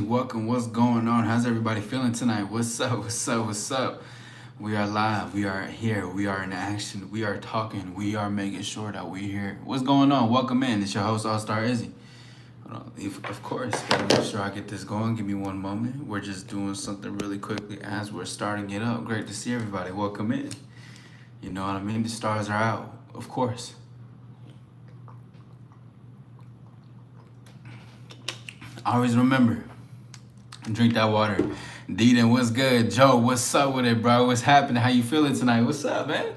Welcome. What's going on? How's everybody feeling tonight? What's up? What's up? What's up? We are live. We are here. We are in action. We are talking. We are making sure that we're here. What's going on? Welcome in. It's your host, All Star Izzy. Hold on. Of course, gotta make sure I get this going. Give me one moment. We're just doing something really quickly as we're starting it up. Great to see everybody. Welcome in. You know what I mean? The stars are out. Of course. Always remember, drink that water. Deedon, what's good? Joe, what's up with it, bro? What's happening? How you feeling tonight? What's up, man?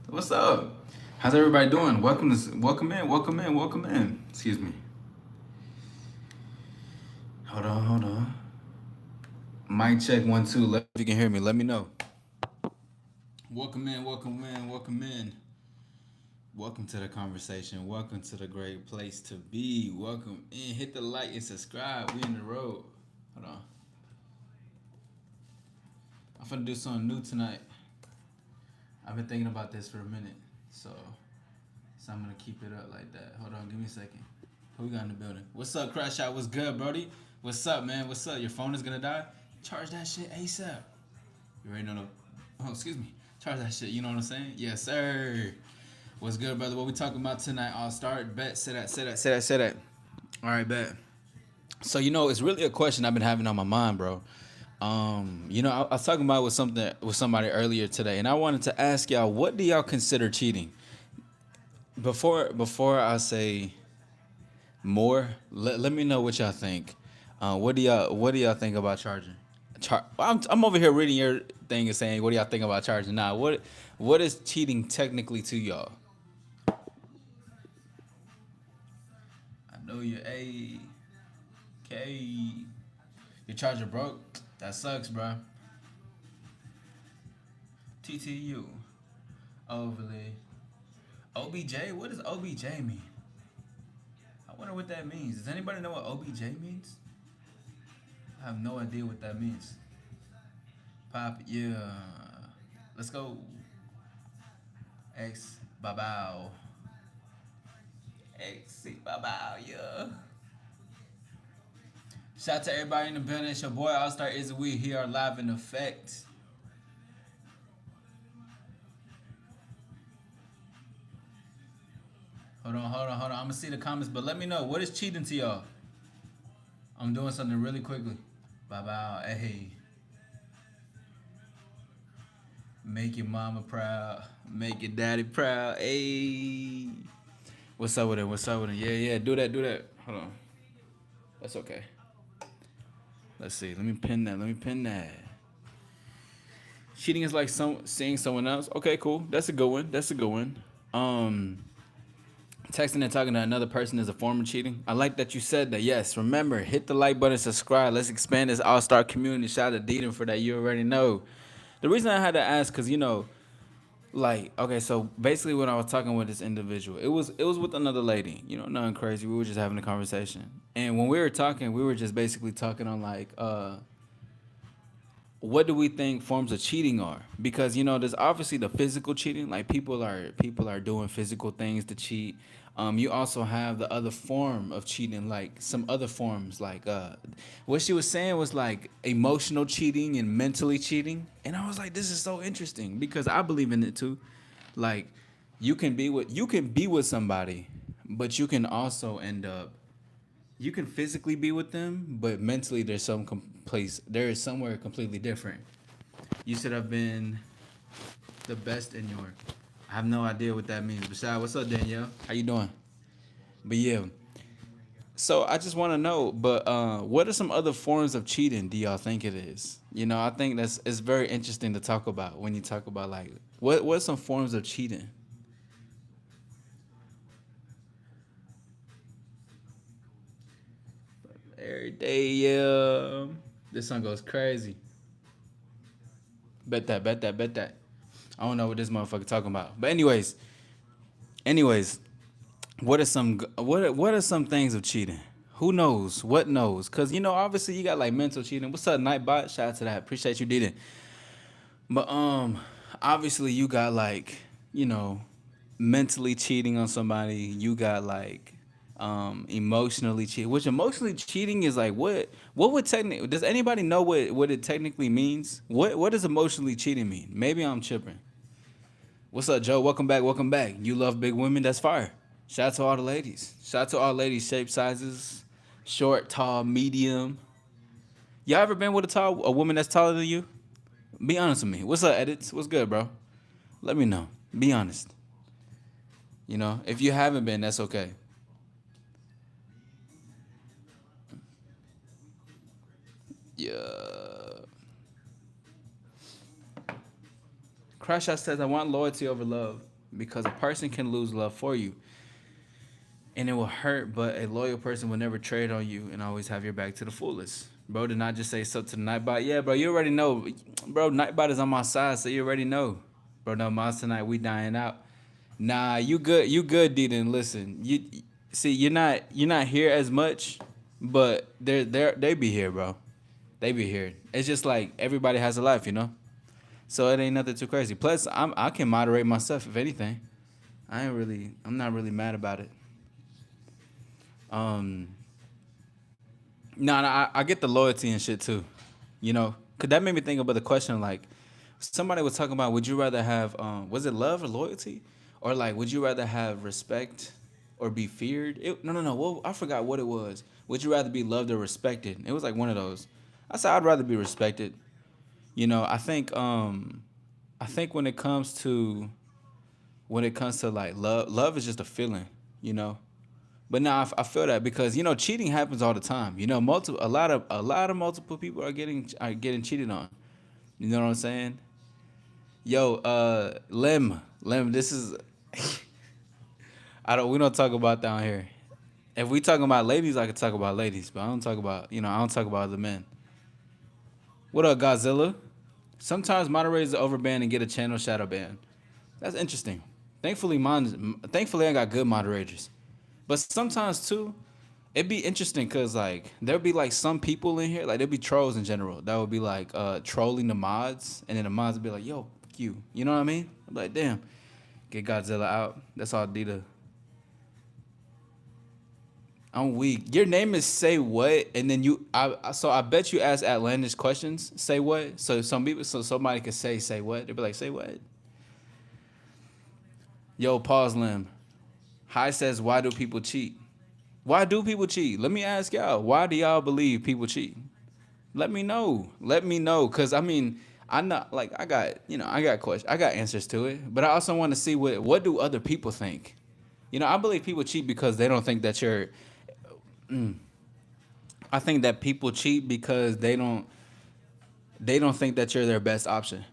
What's up? How's everybody doing? Welcome in, welcome in, welcome in. Excuse me. Hold on, hold on. Mic check 1 2. If you can hear me, let me know. Welcome in, welcome in, welcome in. Welcome to the conversation. Welcome to the great place to be. Welcome in. Hit the like and subscribe. We in the road. Hold on. I'm finna do something new tonight. I've been thinking about this for a minute, so I'm gonna keep it up like that. Hold on, give me a second. Who we got in the building? What's up, Crash Out? What's good, Brody? What's up, man? What's up? Your phone is gonna die? Charge that shit ASAP. You already know oh, excuse me. Charge that shit. You know what I'm saying? Yes, sir. What's good, brother? What we talking about tonight? I'll start. Bet. Say that. All right, bet. So it's really a question I've been having on my mind, bro. I was talking about with somebody earlier today, and I wanted to ask y'all, what do y'all consider cheating? Before I say more, let me know what y'all think. What do y'all think about charging? I'm over here reading your thing and saying, what do y'all think about charging? Now, what is cheating technically to y'all? I know you your charger broke. That sucks, bro. TTU. Overly. OBJ? What does OBJ mean? I wonder what that means. Does anybody know what OBJ means? I have no idea what that means. Pop, yeah. Let's go. X Babao. X Babao, yeah. Shout out to everybody in the building. It's your boy All Star Izzy. We here live in effect. Hold on. I'm gonna see the comments, but let me know, what is cheating to y'all? I'm doing something really quickly. Bye bye. Hey. Make your mama proud. Make your daddy proud. Hey. What's up with it? Yeah. Do that. Hold on. That's okay. Let's see. Let me pin that. Cheating is like seeing someone else. Okay, cool. That's a good one. Texting and talking to another person is a form of cheating. I like that you said that. Yes, remember, hit the like button, subscribe. Let's expand this all-star community. Shout out to Deedon for that. You already know. The reason I had to ask, because, okay, so basically when I was talking with this individual, it was with another lady. Nothing crazy. We were just having a conversation. And when we were talking, we were just basically talking on, what do we think forms of cheating are? Because there's obviously the physical cheating, like people are doing physical things to cheat. You also have the other form of cheating, like some other forms, like what she was saying was like emotional cheating and mentally cheating. And I was like, this is so interesting because I believe in it too. Like you can be with somebody, but you can also end up, you can physically be with them, but mentally there is somewhere completely different. You should have been the best in your. I have no idea what that means. Besides, what's up, Danielle? How you doing? But yeah. So I just want to know, but what are some other forms of cheating do y'all think it is? I think it's very interesting to talk about when you talk about like what are some forms of cheating? Every day, yeah. This song goes crazy. Bet that. I don't know what this motherfucker talking about. But anyways, what are some things of cheating? Who knows? What knows? Cause obviously you got like mental cheating. What's up, Nightbot? Shout out to that. Appreciate you did it. But obviously you got like, mentally cheating on somebody. You got like Emotionally cheat. Which emotionally cheating is like what would technically, does anybody know what it technically means? What does emotionally cheating mean? Maybe I'm tripping. What's up, Joe? Welcome back. Welcome back. You love big women? That's fire. Shout out to all the ladies. Shout out to all ladies, shape, sizes, short, tall, medium. Y'all ever been with a woman that's taller than you? Be honest with me. What's up, edits? What's good, bro? Let me know. Be honest. If you haven't been, that's okay. Yeah. Crash Out says, I want loyalty over love because a person can lose love for you and it will hurt, but a loyal person will never trade on you and always have your back to the fullest. Bro, did not just say so to the Nightbot. Yeah, bro, you already know. Bro, Nightbot is on my side, so you already know. Bro, no, Miles tonight, we dying out. Nah, you good, Deedon. Listen, you see, you're not here as much, but they be here, bro. They be here. It's just like everybody has a life. So it ain't nothing too crazy. Plus, I can moderate myself if anything. I'm not really mad about it. Um, no, I get the loyalty and shit too. Cause that made me think about the question like, somebody was talking about, would you rather have was it love or loyalty, or like, would you rather have respect or be feared? No. Well, I forgot what it was. Would you rather be loved or respected? It was like one of those. I said I'd rather be respected. I think when it comes to like love is just a feeling, you know. But now I feel that because cheating happens all the time. A lot of multiple people are getting cheated on. You know what I'm saying? Yo, Lem, this is we don't talk about down here. If we talking about ladies, I could talk about ladies, but I don't talk about other men. What up, Godzilla? Sometimes moderators overban and get a channel shadow ban. That's interesting. Thankfully, I got good moderators. But sometimes too, it'd be interesting because like there'll be like some people in here, like there'll be trolls in general that would be like trolling the mods, and then the mods would be like, "Yo, fuck you," you know what I mean? I'm like, damn, get Godzilla out. That's all Dita. I'm weak. Your name is Say What, and then so I bet you ask outlandish questions. Say what? So somebody could say what? They'd be like, say what? Yo, pause limb. High says, why do people cheat? Why do people cheat? Let me ask y'all. Why do y'all believe people cheat? Let me know. Let me know. Cause I mean, I'm not like I got questions. I got answers to it. But I also want to see what do other people think. I believe people cheat because they don't think that you're. I think that people cheat because they don't think that you're their best option.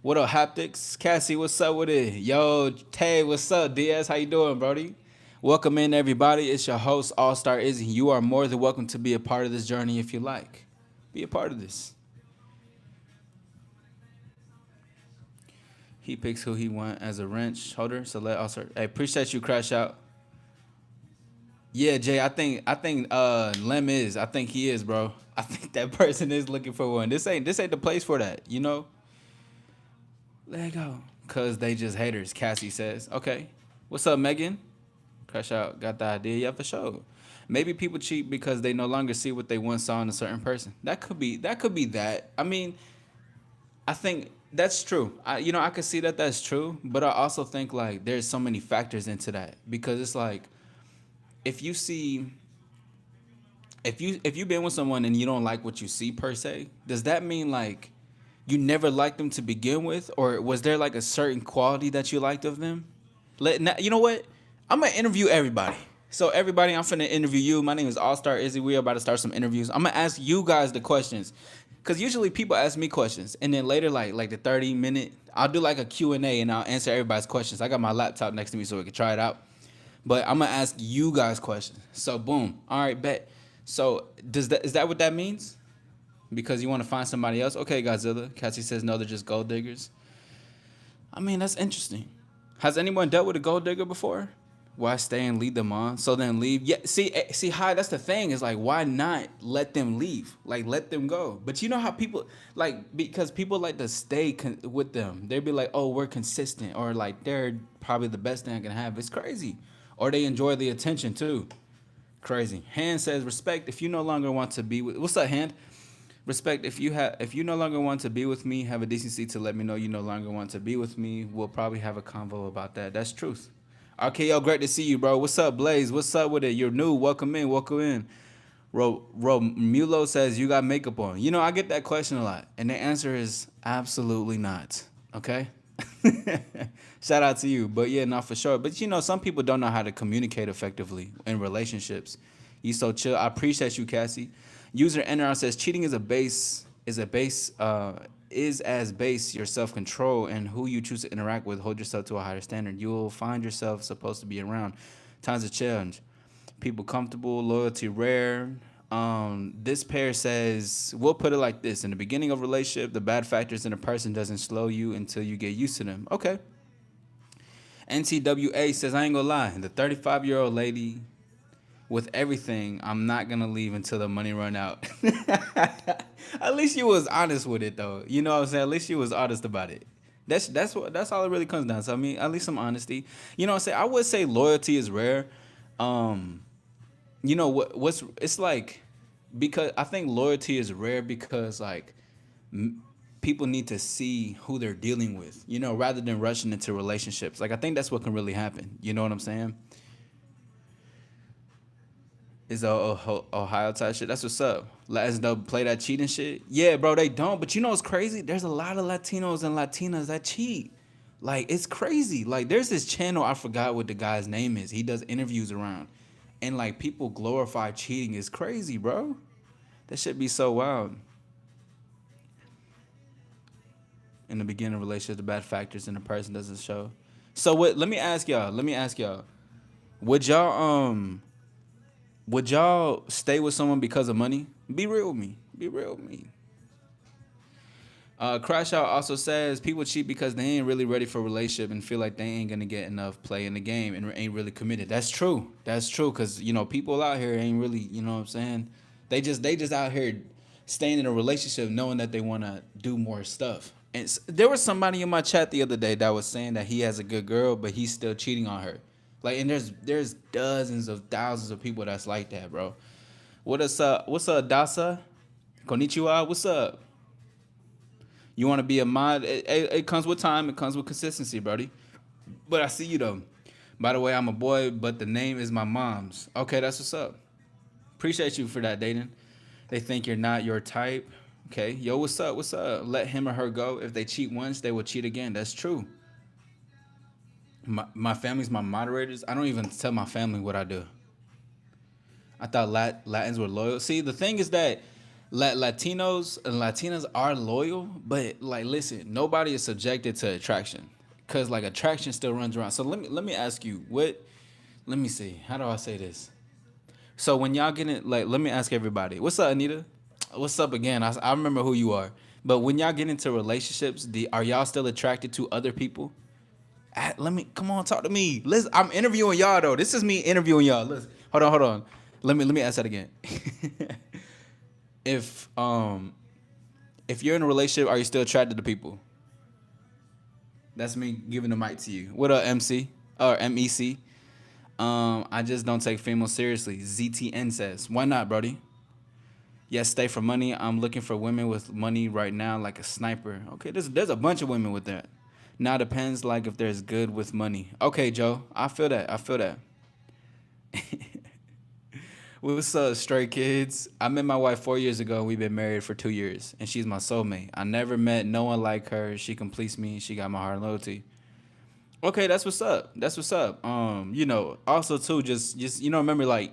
What up, Haptics? Cassie, what's up with it? Yo, Tay, what's up? Diaz, how you doing, Brody? Welcome in, everybody. It's your host, All Star Izzy. You are more than welcome to be a part of this journey if you like. Be a part of this. He picks who he want as a wrench holder. So let All Star. Hey, appreciate you, Crash Out. Yeah, Jay. I think Lem is. I think he is, bro. I think that person is looking for one. This ain't the place for that. Let go. Cause they just haters, Cassie says. Okay. What's up, Megan? Crash Out got the idea. Yeah, for sure. Maybe people cheat because they no longer see what they once saw in a certain person. That could be that. I mean, I think that's true. I could see that that's true, but I also think like there's so many factors into that because it's like if you see if you've been with someone and you don't like what you see per se, does that mean like you never liked them to begin with, or was there like a certain quality that you liked of them? You know what? I'm gonna interview everybody. So everybody, I'm finna interview you. My name is All Star Izzy. We are about to start some interviews. I'm gonna ask you guys the questions, cause usually people ask me questions, and then later, like the 30-minute, I'll do like a Q&A and I'll answer everybody's questions. I got my laptop next to me so we can try it out. But I'm gonna ask you guys questions. So boom. All right, bet. So is that what that means? Because you want to find somebody else? Okay, Godzilla. Cassie says no, they're just gold diggers. I mean, that's interesting. Has anyone dealt with a gold digger before? Why stay and lead them on? So then leave. Yeah, see, hi. That's the thing. Is like, why not let them leave? Like, let them go. But you know how people like because people like to stay with them. They'd be like, oh, we're consistent, or like they're probably the best thing I can have. It's crazy. or they enjoy the attention too. Crazy. Hand says respect if you no longer want to be with. What's up, Hand? Respect if you no longer want to be with me, have a decency to let me know you no longer want to be with me. We'll probably have a convo about that. That's truth. RKO, great to see you, bro. What's up, Blaze? What's up with it? You're new. Welcome in. Welcome in. Mulo says you got makeup on. You know, I get that question a lot, and the answer is absolutely not. Okay. Shout out to you, but yeah, not for sure. But you know, some people don't know how to communicate effectively in relationships. You so chill. I appreciate you, Cassie. User NR says cheating is as base your self control and who you choose to interact with. Hold yourself to a higher standard. You will find yourself supposed to be around. Times of challenge. People comfortable, loyalty rare. This pair says we'll put it like this: in the beginning of a relationship, the bad factors in a person doesn't slow you until you get used to them. Okay. NTWA says I ain't gonna lie. The 35-year-old lady with everything, I'm not gonna leave until the money run out. At least you was honest with it though. You know what I'm saying? At least you was honest about it. That's all it really comes down to. I mean, at least some honesty. You know what I'm saying? I would say loyalty is rare. Um, you know what's it's like because I think loyalty is rare because like people need to see who they're dealing with, you know, rather than rushing into relationships. Like I think that's what can really happen. You know what I'm saying? Is Ohio type shit. That's what's up. Let us know play that cheating shit. Yeah, bro, they don't. But you know what's crazy? There's a lot of Latinos and Latinas that cheat. Like it's crazy. Like there's this channel I forgot what the guy's name is. He does interviews around, and like people glorify cheating. It's crazy, bro. That should be so wild. In the beginning of a relationship, the bad factors in the person doesn't show. So what? Let me ask y'all. Let me ask y'all. Would y'all would y'all stay with someone because of money? Be real with me. Be real with me. Crash Out also says people cheat because they ain't really ready for a relationship and feel like they ain't gonna get enough play in the game and ain't really committed. That's true. That's true. Cause you know people out here ain't really, you know what I'm saying. They just out here staying in a relationship knowing that they wanna do more stuff. And there was somebody in my chat the other day that was saying that he has a good girl, but he's still cheating on her. Like, and there's dozens of thousands of people that's like that, bro. What is up? What's up, Dasa? Konnichiwa. What's up? You want to be a mod? It comes with time. It comes with consistency, buddy. But I see you though. By the way, I'm a boy, but the name is my mom's. Okay, that's what's up. Appreciate you for that, Dayton. They think you're not your type. Okay, yo, what's up? What's up? Let him or her go. If they cheat once, they will cheat again. That's true. My family's my moderators. I don't even tell my family what I do. I thought Latins were loyal. See, the thing is that Latinos and Latinas are loyal, but like, listen, nobody is subjected to attraction, cause like attraction still runs around. So let me ask you what. Let me see. How do I say this? So when y'all get in, like, let me ask everybody. What's up, Anita? What's up again? I remember who you are. But when y'all get into relationships, are y'all still attracted to other people? Let me come on, talk to me. Listen, I'm interviewing y'all though. This is me interviewing y'all. Listen, hold on. Let me ask that again. if if you're in a relationship, are you still attracted to people? That's me giving the mic to you. What up, MC or MEC? I just don't take females seriously. ZTN says, why not, Brody? Yes, stay for money. I'm looking for women with money right now, like a sniper. Okay, there's a bunch of women with that. Now depends like if there's good with money. Okay, Joe, I feel that. I feel that. What's up, stray kids? I met my wife 4 years ago. And we've been married for 2 years, and she's my soulmate. I never met no one like her. She completes me. She got my heart and loyalty. Okay, that's what's up. That's what's up. You know, also too, just you know, remember like,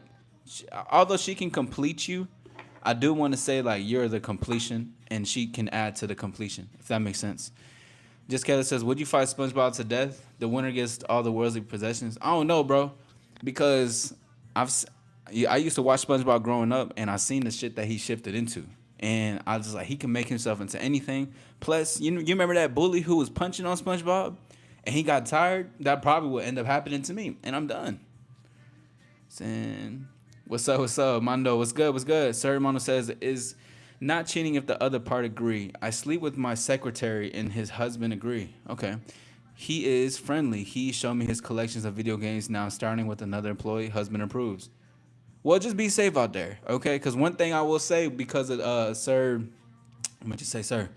although she can complete you, I do want to say like you're the completion, and she can add to the completion. If that makes sense. Just Kayla says, would you fight SpongeBob to death? The winner gets all the worldly possessions. I don't know, bro, because I've yeah, I used to watch SpongeBob growing up, and I seen the shit that he shifted into, and I was just like, he can make himself into anything. Plus, you remember that bully who was punching on SpongeBob, and he got tired. That probably would end up happening to me, and I'm done. Saying, what's up? What's up, Mondo? What's good? What's good? Sir Mondo says is not cheating if the other part agree. I sleep with my secretary and his husband agree. Okay. He is friendly. He showed me his collections of video games now starting with another employee. Husband approves. Well, just be safe out there, okay? Because one thing I will say, because of sir, I'm gonna just say, sir,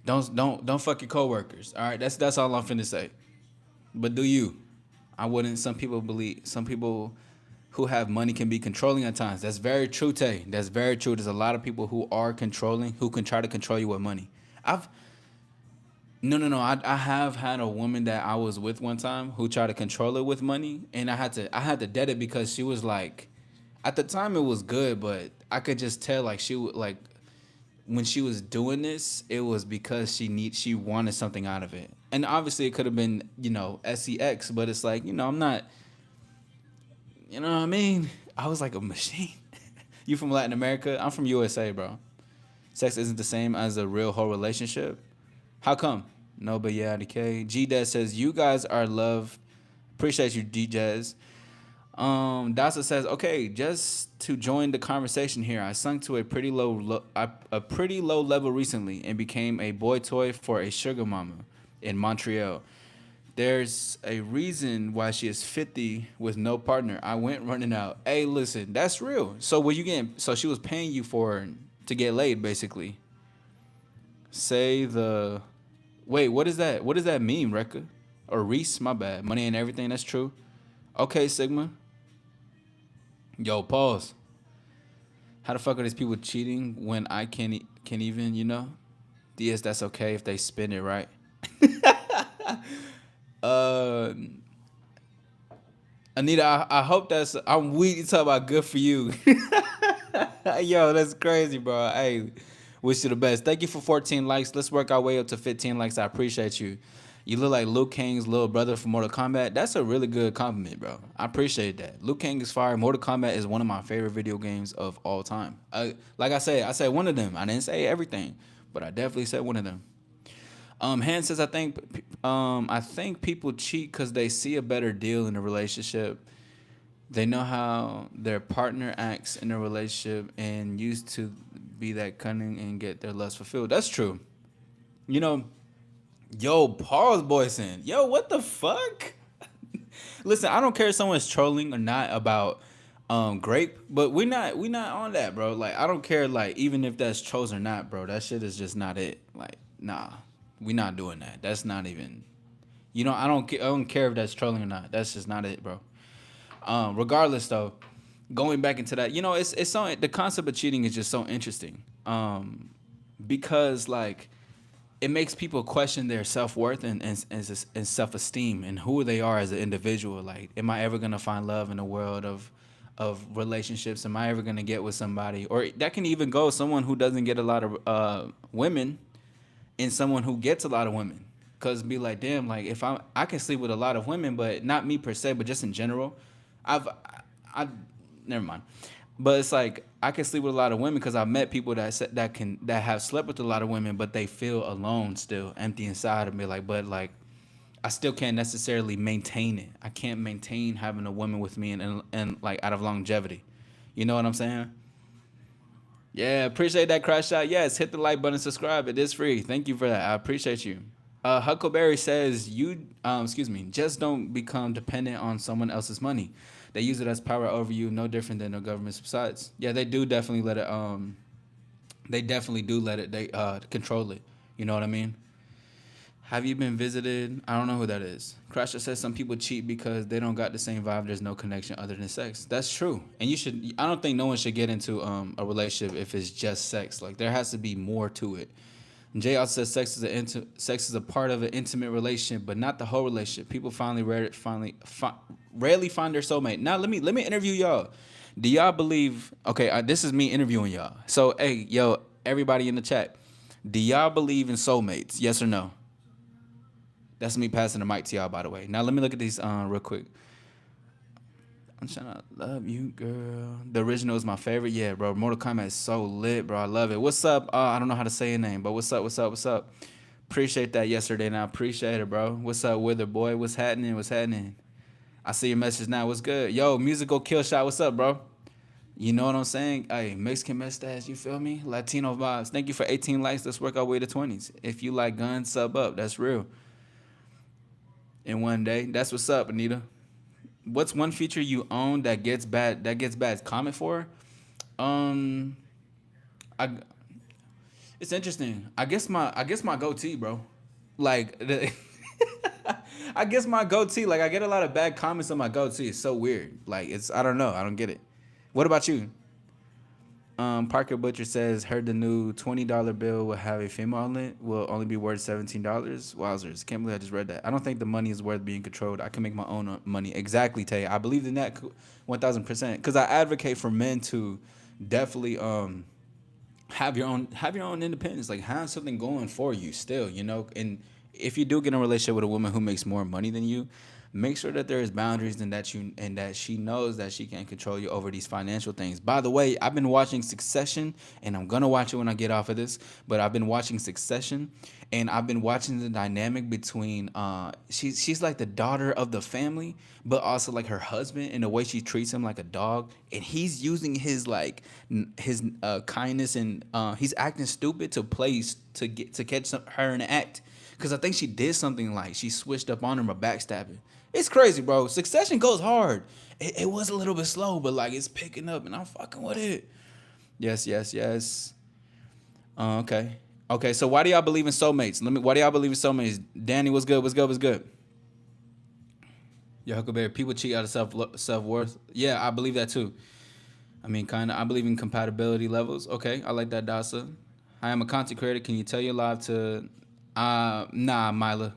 don't fuck your coworkers. All right, that's all I'm finna say. But do you? I wouldn't. Some people believe. Some people who have money can be controlling at times. That's very true, Tay. That's very true. There's a lot of people who are controlling, who can try to control you with money. I've no. I have had a woman that I was with one time who tried to control it with money, and I had to dead it because she was like, at the time it was good, but I could just tell like she would like when she was doing this, it was because she wanted something out of it. And obviously it could have been, sex, but it's like, I'm not, you know what I mean? I was like a machine. You from Latin America? I'm from USA, bro. Sex isn't the same as a real whole relationship. How come? No, but yeah, DK. G Dad says you guys are loved. Appreciate you, D Jazz. Dasa says, okay, just to join the conversation here, I sunk to a pretty low level recently and became a boy toy for a sugar mama in Montreal. There's a reason why she is 50 with no partner. I went running out. Hey, listen, that's real. So were you getting? So she was paying you for to get laid, basically. Say the. Wait, what is that? What does that mean, Rekka? Or Reese? My bad. Money and everything. That's true. Okay, Sigma. Yo, pause. How the fuck are these people cheating when I can't even, DS, that's okay if they spin it right. Uh, Anita, I hope I'm weak to talk about good for you. Yo, that's crazy, bro. Hey, wish you the best. Thank you for 14 likes. Let's work our way up to 15 likes. I appreciate you. You look like Luke Kang's little brother from Mortal Kombat. That's a really good compliment, bro. I appreciate that. Luke Kang is fire. Mortal Kombat is one of my favorite video games of all time. Like I said one of them. I didn't say everything, but I definitely said one of them. Han says, I think people cheat because they see a better deal in a relationship. They know how their partner acts in a relationship and used to be that cunning and get their lust fulfilled. That's true. You know, yo, pause, Boyson. Yo, what the fuck? Listen, I don't care if someone's trolling or not about grape, but we not on that, bro. Like, I don't care, like, even if that's trolls or not, bro. That shit is just not it. Like, nah, we not doing that. That's not even. I don't care if that's trolling or not. That's just not it, bro. Regardless, though, going back into that, it's so the concept of cheating is just so interesting. Because like it makes people question their self worth and self esteem and who they are as an individual. Like, am I ever gonna find love in a world of relationships? Am I ever gonna get with somebody? Or that can even go someone who doesn't get a lot of women and someone who gets a lot of women. Cause be like, damn, like if I can sleep with a lot of women, but not me per se, but just in general. I've I never mind. But it's like I can sleep with a lot of women because I've met people that have slept with a lot of women, but they feel alone still, empty inside of me. Like, but like I still can't necessarily maintain it. I can't maintain having a woman with me and like out of longevity. You know what I'm saying? Yeah, appreciate that crash shot. Yes, hit the like button, subscribe. It is free. Thank you for that. I appreciate you. Huckleberry says excuse me, just don't become dependent on someone else's money. They use it as power over you, no different than the government subsides. Yeah, they do definitely let it. They definitely do let it. They control it. You know what I mean? Have you been visited? I don't know who that is. Crasher says some people cheat because they don't got the same vibe. There's no connection other than sex. That's true. And you should. I don't think no one should get into a relationship if it's just sex. Like there has to be more to it. Jay also says sex is a part of an intimate relationship, but not the whole relationship. People rarely find their soulmate. Now let me interview y'all. Do y'all believe? Okay, this is me interviewing y'all. So hey, yo, everybody in the chat, do y'all believe in soulmates? Yes or no? That's me passing the mic to y'all, by the way. Now let me look at these real quick. I'm trying to love you, girl. The original is my favorite. Yeah, bro. Mortal Kombat is so lit, bro. I love it. What's up? I don't know how to say your name, but what's up? What's up? What's up? Appreciate that yesterday. Now appreciate it, bro. What's up, Wither boy? What's happening? What's happening? I see your message now. What's good? Yo, musical kill shot. What's up, bro? You know what I'm saying? Hey, Mexican mustache. You feel me? Latino vibes. Thank you for 18 likes. Let's work our way to 20s. If you like guns, sub up. That's real. in one day. That's what's up, Anita. What's one feature you own that gets bad comment for? Um, I it's interesting. I guess my goatee, bro. Like I guess my goatee. Like I get a lot of bad comments on my goatee. It's so weird. Like it's I don't know. I don't get it. What about you? Parker Butcher says heard the new $20 bill will have a female on it. Will only be worth $17. Wowzers! Can't believe I just read that. I don't think the money is worth being controlled. I can make my own money. Exactly, Tay. I believe in that 1,000%. Because I advocate for men to definitely have your own independence, like have something going for you still, and if you do get in a relationship with a woman who makes more money than you, make sure that there is boundaries and that she knows that she can't control you over these financial things. By the way, I've been watching Succession, and I'm gonna watch it when I get off of this, but I've been watching Succession, and I've been watching the dynamic between she's like the daughter of the family, but also like her husband, and the way she treats him like a dog, and he's using his like his kindness, and he's acting stupid to place to catch her in the act, because I think she did something like she switched up on him or backstabbing. It's crazy, bro. Succession goes hard. It was a little bit slow, but like it's picking up, and I'm fucking with it. Yes, yes, yes. Okay. Okay, so why do y'all believe in soulmates? Why do y'all believe in soulmates? Danny, what's good? What's good? What's good? Yo, Huckleberry, people cheat out of self worth. Yeah, I believe that too. I mean, kind of. I believe in compatibility levels. Okay, I like that, Dasa. I am a content creator. Can you tell your live to? Nah, Mila.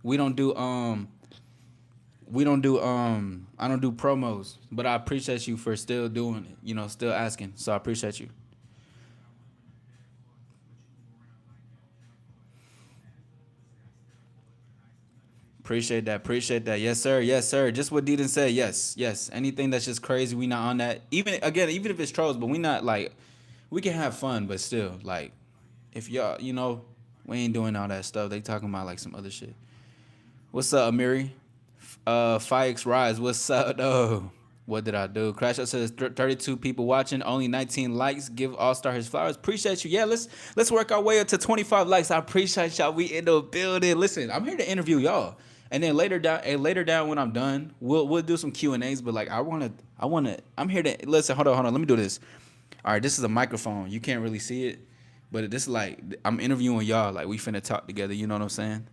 We don't do I don't do promos, but I appreciate you for still doing it. Still asking. So I appreciate you. Appreciate that. Appreciate that. Yes, sir. Yes, sir. Just what Deedon said. Yes. Yes. Anything that's just crazy, we not on that. Even if it's trolls, but we not like we can have fun, but still, like, if y'all, we ain't doing all that stuff. They talking about like some other shit. What's up, Amiri? Fikes Rise. What's up, though? What did I do? Crash Out says 32 people watching, only 19 likes. Give All Star his flowers. Appreciate you. Yeah, let's work our way up to 25 likes. I appreciate y'all. We in the building. Listen, I'm here to interview y'all, and then later down when I'm done, we'll do some Q&As. But like I'm here to listen. Hold on. Let me do this. All right, this is a microphone. You can't really see it, but this is like I'm interviewing y'all. Like we finna talk together. You know what I'm saying?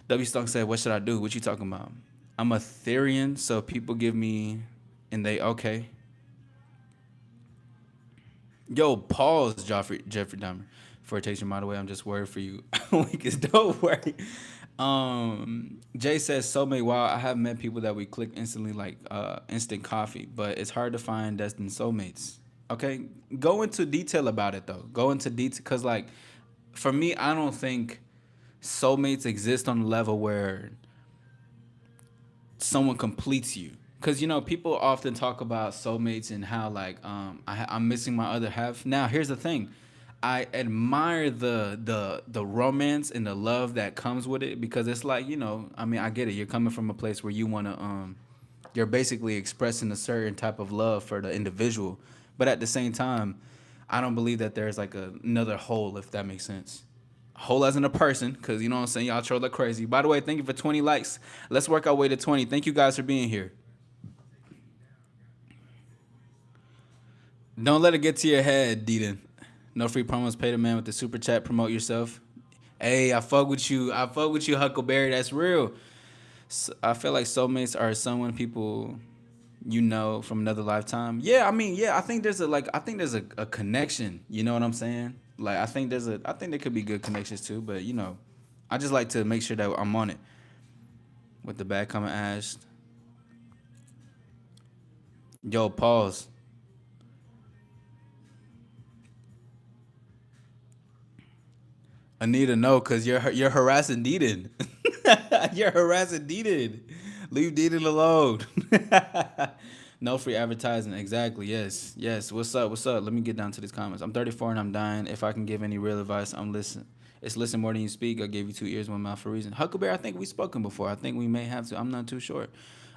W Stunk said, "What should I do?" What you talking about? I'm a Therian, so people give me, and they okay. Yo, pause, Jeffrey Dahmer. For a taste by the way, I'm just worried for you. Because don't worry. Jay says soulmate. Wow, I have met people that we click instantly, like instant coffee, but it's hard to find destined soulmates. Okay, go into detail about it though. Go into detail, because like for me, I don't think soulmates exist on a level where someone completes you, because people often talk about soulmates and how like I'm missing my other half. Now here's the thing, I admire the romance and the love that comes with it, because it's like, I mean, I get it, you're coming from a place where you want to you're basically expressing a certain type of love for the individual, but at the same time, I don't believe that there's like another whole, if that makes sense. Whole as in a person, because you know what I'm saying, y'all troll like crazy. By the way, thank you for 20 likes. Let's work our way to 20. Thank you guys for being here. Don't let it get to your head, Deedon. No free promos. Pay the man with the super chat. Promote yourself. Hey, I fuck with you. I fuck with you, Huckleberry. That's real. I feel like soulmates are someone people from another lifetime. Yeah, I mean, yeah, I think there's a connection. You know what I'm saying? Like I think there could be good connections too, but I just like to make sure that I'm on it. With the bad comment asked. Yo, pause. Anita, no, cause you're harassing Deedon. You're harassing Deedon. Leave Deedon alone. No free advertising. Exactly. Yes. Yes. What's up? What's up? Let me get down to these comments. I'm 34 and I'm dying. If I can give any real advice, I'm listen. It's listen more than you speak. I gave you two ears, one mouth for a reason. Huckleberry, I think we've spoken before. I think we may have to. I'm not too sure.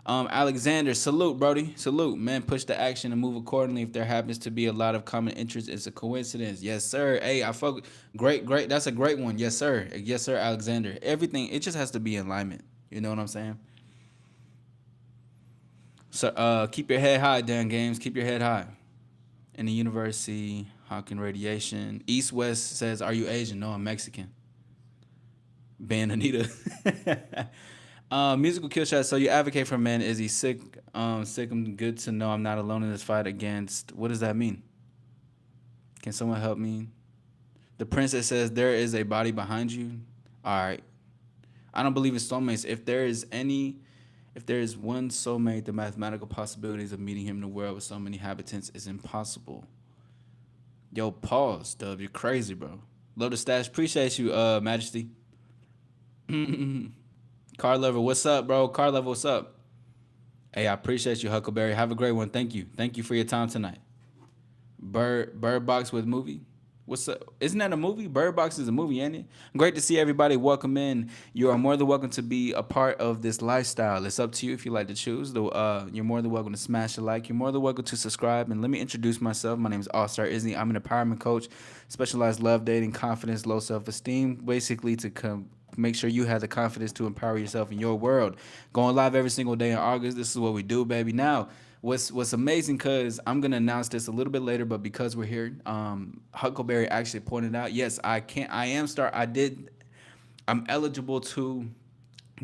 Alexander, salute, Brody. Salute, man. Push the action and move accordingly. If there happens to be a lot of common interest, it's a coincidence. Yes, sir. Hey, I fuck. Great, great. That's a great one. Yes, sir. Yes, sir, Alexander. Everything. It just has to be in alignment. You know what I'm saying? So keep your head high, Dan Games. Keep your head high. In the university, Hawking radiation. East West says, "Are you Asian?" No, I'm Mexican. Ban Anita. Musical kill shot. So you advocate for men. Is he sick? Sick. I'm good to know I'm not alone in this fight against. What does that mean? Can someone help me? The princess says there is a body behind you. All right. I don't believe in soulmates. If there is one soulmate, the mathematical possibilities of meeting him in a world with so many habitants is impossible. Yo, pause, Dub. You're crazy, bro. Love the stash. Appreciate you, Majesty. Car Lover, what's up, bro? Car Lover, what's up? Hey, I appreciate you, Huckleberry. Have a great one. Thank you. Thank you for your time tonight. Bird Box with movie. What's up? Isn't that a movie? Bird Box is a movie, ain't it? Great to see everybody. Welcome in. You are more than welcome to be a part of this lifestyle. It's up to you if you like to choose. You're more than welcome to smash a like. You're more than welcome to subscribe. And let me introduce myself. My name is All Star Izzy. I'm an empowerment coach, specialized love, dating, confidence, low self esteem. Basically, to come make sure you have the confidence to empower yourself in your world. Going live every single day in August. This is what we do, baby. Now, what's amazing, because I'm gonna announce this a little bit later, but because we're here, Huckleberry actually pointed out, yes, I'm eligible to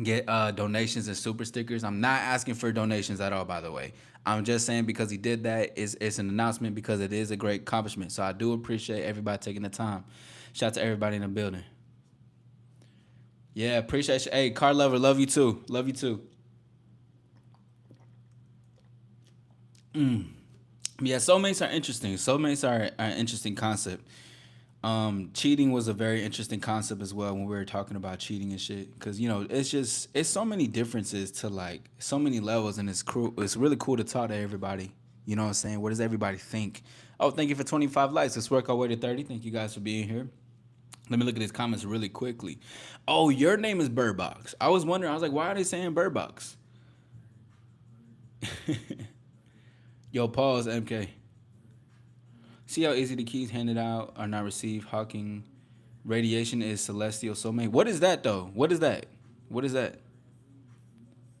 get donations and super stickers. I'm not asking for donations at all, by the way. I'm just saying because he did that, it's an announcement because it is a great accomplishment. So I do appreciate everybody taking the time. Shout out to everybody in the building. Yeah, appreciate you. Hey, car lover, love you too. Love you too. Yeah, soulmates are interesting. Soulmates are an interesting concept. Cheating was a very interesting concept as well when we were talking about cheating and shit. Because it's so many differences to like so many levels, and it's cool. It's really cool to talk to everybody. You know what I'm saying? What does everybody think? Oh, thank you for 25 likes. Let's work our way to 30. Thank you guys for being here. Let me look at these comments really quickly. Oh, your name is Birdbox. I was wondering. I was like, why are they saying Birdbox? Yo, pause, MK. See how easy the keys handed out are not received. Hawking radiation is celestial soulmate. What is that though? What is that? What is that?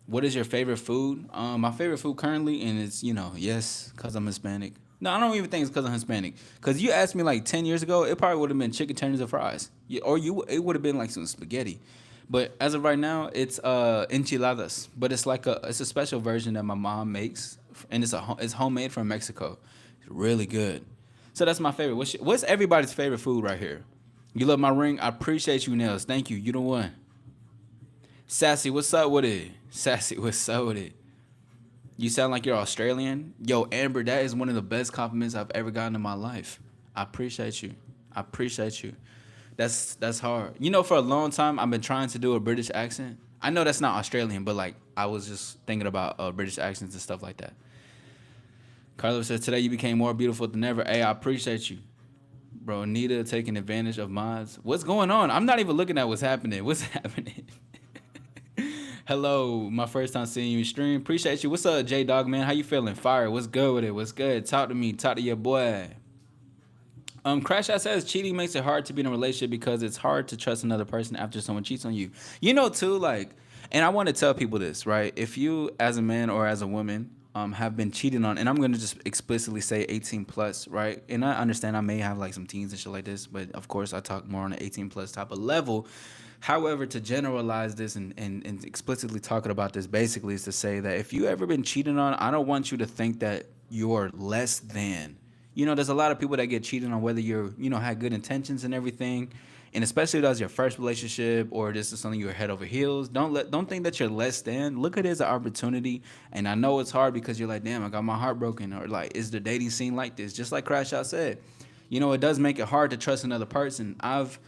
What is your favorite food? My favorite food currently, and it's yes, cause I'm Hispanic. No, I don't even think it's cause I'm Hispanic. Cause you asked me like 10 years ago, it probably would have been chicken tenders and fries, or it would have been like some spaghetti. But as of right now, it's enchiladas. But it's a special version that my mom makes, and it's homemade from Mexico. It's really good. So that's my favorite. What's everybody's favorite food right here? You love my ring. I appreciate you, Nails. Thank you. You the one. Sassy, what's up with it? Sassy, what's up with it? You sound like you're Australian. Yo, Amber, that is one of the best compliments I've ever gotten in my life. I appreciate you. I appreciate you. That's hard. For a long time I've been trying to do a British accent. I know that's not Australian, but like I was just thinking about British accents and stuff like that. Carlos says today you became more beautiful than ever. Hey, I appreciate you. Bro, Anita taking advantage of mods. What's going on? I'm not even looking at what's happening. What's happening? Hello, my first time seeing you stream. Appreciate you. What's up, J Dog man? How you feeling? Fire. What's good with it? What's good? Talk to me. Talk to your boy. Crash Out says cheating makes it hard to be in a relationship because it's hard to trust another person after someone cheats on you. Too, like, and I want to tell people this, right? If you, as a man or as a woman, have been cheated on, and I'm gonna just explicitly say 18 plus, right? And I understand I may have like some teens and shit like this, but of course I talk more on an 18 plus type of level. However, to generalize this and explicitly talking about this basically is to say that if you ever been cheated on, I don't want you to think that you're less than. There's a lot of people that get cheated on whether had good intentions and everything. And especially if that was your first relationship or this is something you're head over heels. Don't think that you're less than. Look at it as an opportunity. And I know it's hard because you're like, damn, I got my heart broken. Or like, is the dating scene like this? Just like Crash Out said. It does make it hard to trust another person. I've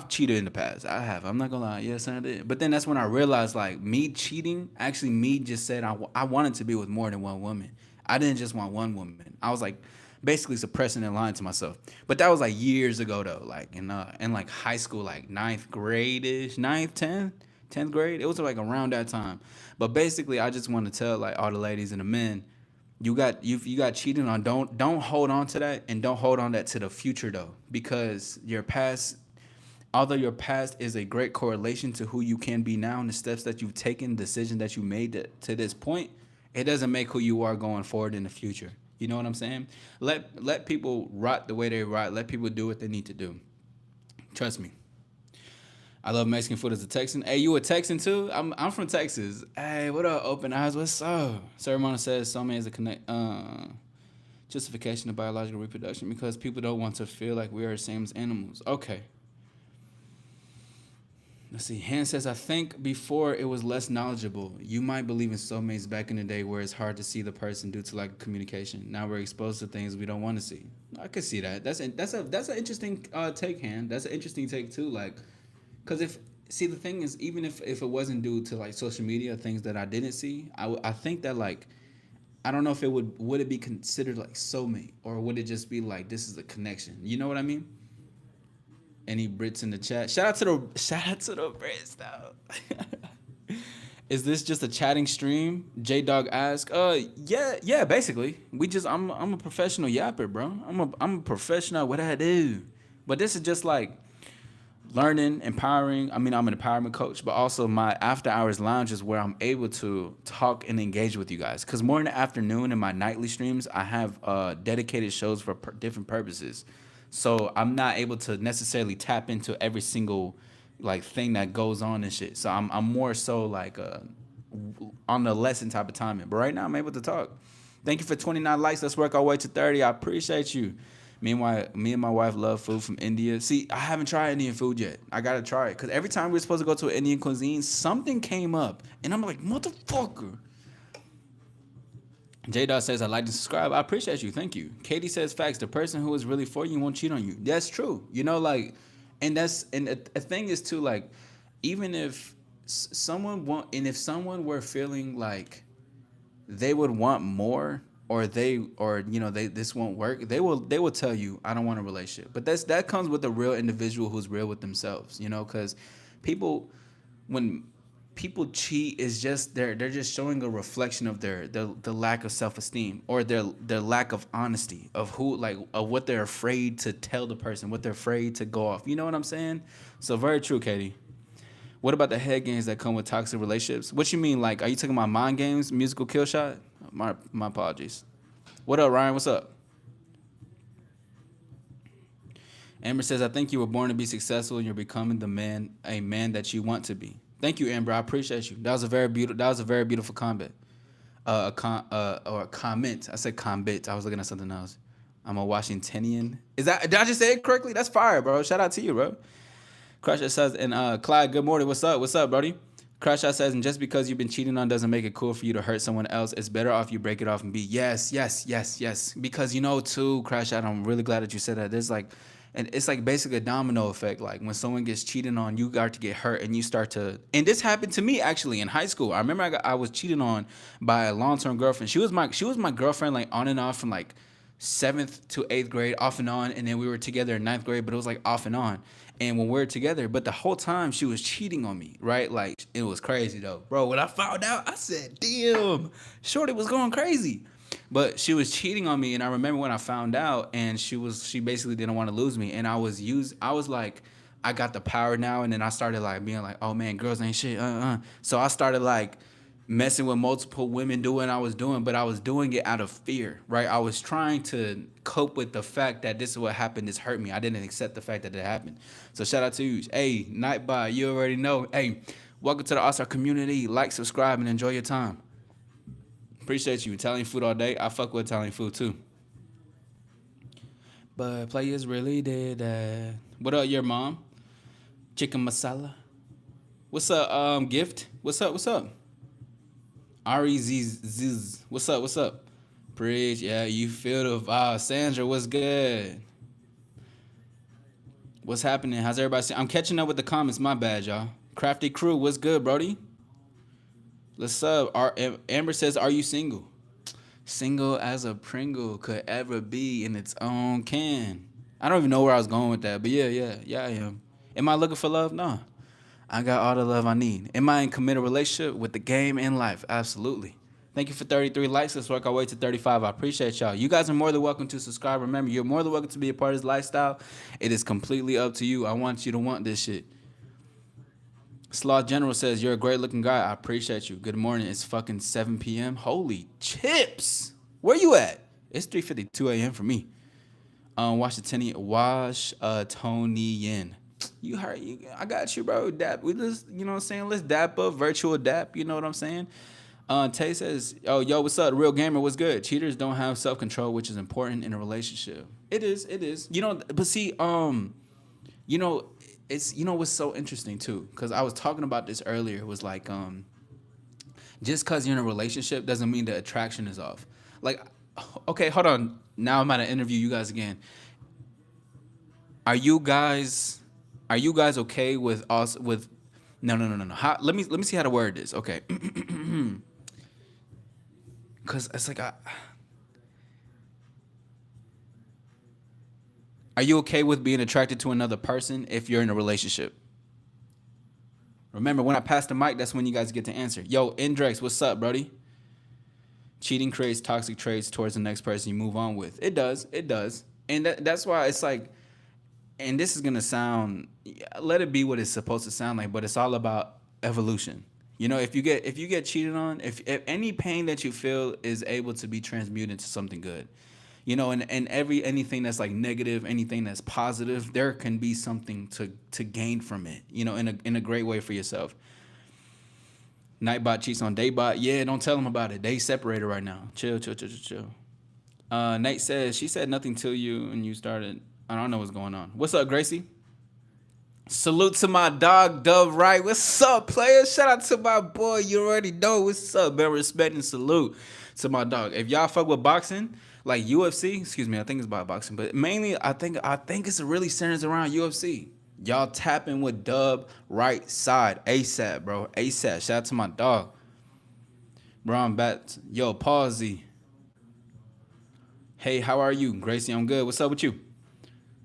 cheated in the past. I have. I'm not gonna lie. Yes, I did. But then that's when I realized like me cheating, actually me just said I wanted to be with more than one woman. I didn't just want one woman. I was like basically suppressing and lying to myself. But that was like years ago though, like in like high school, like ninth grade ish, ninth, 10th grade. It was like around that time. But basically I just want to tell like all the ladies and the men, you got cheated on. Don't hold on to that, and don't hold on that to the future though, because your past Although your past is a great correlation to who you can be now and the steps that you've taken, decisions that you made to this point, it doesn't make who you are going forward in the future. You know what I'm saying? Let people rot the way they rot. Let people do what they need to do. Trust me. I love Mexican food as a Texan. Hey, you a Texan too? I'm from Texas. Hey, what up? Open eyes. What's up? Ceremony says soulmate is a connect justification of biological reproduction because people don't want to feel like we are the same as animals. Okay. Let's see. Han says, I think before it was less knowledgeable. You might believe in soulmates back in the day where it's hard to see the person due to lack of communication. Now we're exposed to things we don't want to see. I could see that. That's an interesting take, Han. That's an interesting take too. Like, cause if see the thing is, even if it wasn't due to like social media things that I didn't see, I think that like I don't know if it would it be considered like soulmate or would it just be like this is a connection. You know what I mean? Any Brits in the chat? Shout out to the Brits though. Is this just a chatting stream? J Dog asked. Yeah, basically. I'm a professional yapper, bro. I'm a professional at what I do. But this is just like learning, empowering. I mean, I'm an empowerment coach, but also my after hours lounge is where I'm able to talk and engage with you guys. Because more in the afternoon in my nightly streams, I have dedicated shows for different purposes. So I'm not able to necessarily tap into every single like thing that goes on and shit. So I'm more so like on the lesson type of timing. But right now I'm able to talk. Thank you for 29 likes. Let's work our way to 30. I appreciate you. Meanwhile, me and my wife love food from India. See, I haven't tried Indian food yet. I gotta try it. Because every time we're supposed to go to an Indian cuisine, something came up. And I'm like, motherfucker. J Dot says, I like to subscribe. I appreciate you. Thank you. Katie says, facts. The person who is really for you won't cheat on you. That's true. You know, like, and a thing is too, like, even if someone want, and if someone were feeling like they would want more or they this won't work, they will tell you I don't want a relationship. But that comes with a real individual who's real with themselves, because people when people cheat is just they're just showing a reflection of the lack of self-esteem or their lack of honesty of who like of what they're afraid to tell the person, what they're afraid to go off. You know what I'm saying? So very true, Katie. What about the head games that come with toxic relationships? What you mean? Like, are you talking about mind games, musical kill shot? My apologies. What up, Ryan? What's up? Amber says, I think you were born to be successful and you're becoming a man that you want to be. Thank you, Amber. I appreciate you. That was a very beautiful comment. Or a comment. I said comment. I was looking at something else. I'm a Washingtonian. Did I just say it correctly? That's fire, bro. Shout out to you, bro. Crash says, and Clyde, good morning. What's up? What's up, Brody? Crash says, and just because you've been cheating on doesn't make it cool for you to hurt someone else. It's better off you break it off and be yes. Because too, Crash Out, I'm really glad that you said that. There's like, and it's like basically a domino effect. Like when someone gets cheated on, you start to get hurt and you start to, and this happened to me actually in high school. I remember I was cheated on by a long-term girlfriend. She was my girlfriend like on and off from like 7th to 8th grade, off and on, and then we were together in 9th grade, but it was like off and on. And when we were together, but the whole time she was cheating on me, right? Like it was crazy though, bro. When I found out, I said, "Damn, Shorty was going crazy." But she was cheating on me, and I remember when I found out, and she basically didn't want to lose me, and I was like, I got the power now, and then I started like being like, oh man, girls ain't shit, So I started like messing with multiple women, doing what I was doing, but I was doing it out of fear, right? I was trying to cope with the fact that this is what happened. This hurt me. I didn't accept the fact that it happened. So shout out to you. Hey, Nightbot, you already know. Hey, welcome to the All-Star community. Like, subscribe, and enjoy your time. Appreciate you. Italian food all day. I fuck with Italian food too. But players really did that. What up, your mom? Chicken masala. What's up, Gift? What's up? R-E-Z-Z. What's up? Preach. Yeah, you feel the vibe. Sandra, what's good? What's happening? How's everybody saying? I'm catching up with the comments. My bad, y'all. Crafty Crew, what's good, Brody? What's up? Amber says, are you single? Single as a Pringle could ever be in its own can. I don't even know where I was going with that, but yeah, I am. Am I looking for love? No. I got all the love I need. Am I in committed relationship with the game and life? Absolutely. Thank you for 33 likes. Let's work our way to 35. I appreciate y'all. You guys are more than welcome to subscribe. Remember, you're more than welcome to be a part of this lifestyle. It is completely up to you. I want you to want this shit. Sloth General says, you're a great looking guy. I appreciate you. Good morning. It's fucking 7 p.m. Holy chips. Where you at? It's 3:52 a.m. for me. Washingtonian. You heard you, I got you, bro. Dap. We just, you know what I'm saying? Let's dap up, virtual dap, you know what I'm saying? Tay says, oh, yo, what's up? Real gamer, what's good? Cheaters don't have self-control, which is important in a relationship. It is. You know, but see, you know, it's, you know what's so interesting too, because I was talking about this earlier. It was like, just because you're in a relationship doesn't mean the attraction is off. Like, okay, hold on. Now I'm about to interview you guys again. Are you guys okay with us with no. Let me see how to word this. Okay. Cause it's like are you okay with being attracted to another person if you're in a relationship? Remember, when I pass the mic, that's when you guys get to answer. Yo, Indrex, what's up, brody? Cheating creates toxic traits towards the next person you move on with. It does. And that's why it's like, and this is gonna sound, let it be what it's supposed to sound like, but it's all about evolution. You know, if you get cheated on, if any pain that you feel is able to be transmuted to something good, you know, and anything that's like negative, anything that's positive, there can be something to gain from it, you know, in a great way for yourself. Nightbot cheats on Daybot. Yeah, don't tell them about it. They separated right now. Chill. Nate says, she said nothing to you and you started. I don't know what's going on. What's up, Gracie? Salute to my dog, Dove Wright. What's up, players? Shout out to my boy. You already know what's up. Been respect and salute to my dog. If y'all fuck with boxing, like UFC, excuse me, I think it's about boxing, but mainly I think it's really centers around UFC. Y'all tapping with Dub right side ASAP, bro. ASAP. Shout out to my dog. Brown Bats. Yo, Pawsy. Hey, how are you? Gracie, I'm good. What's up with you?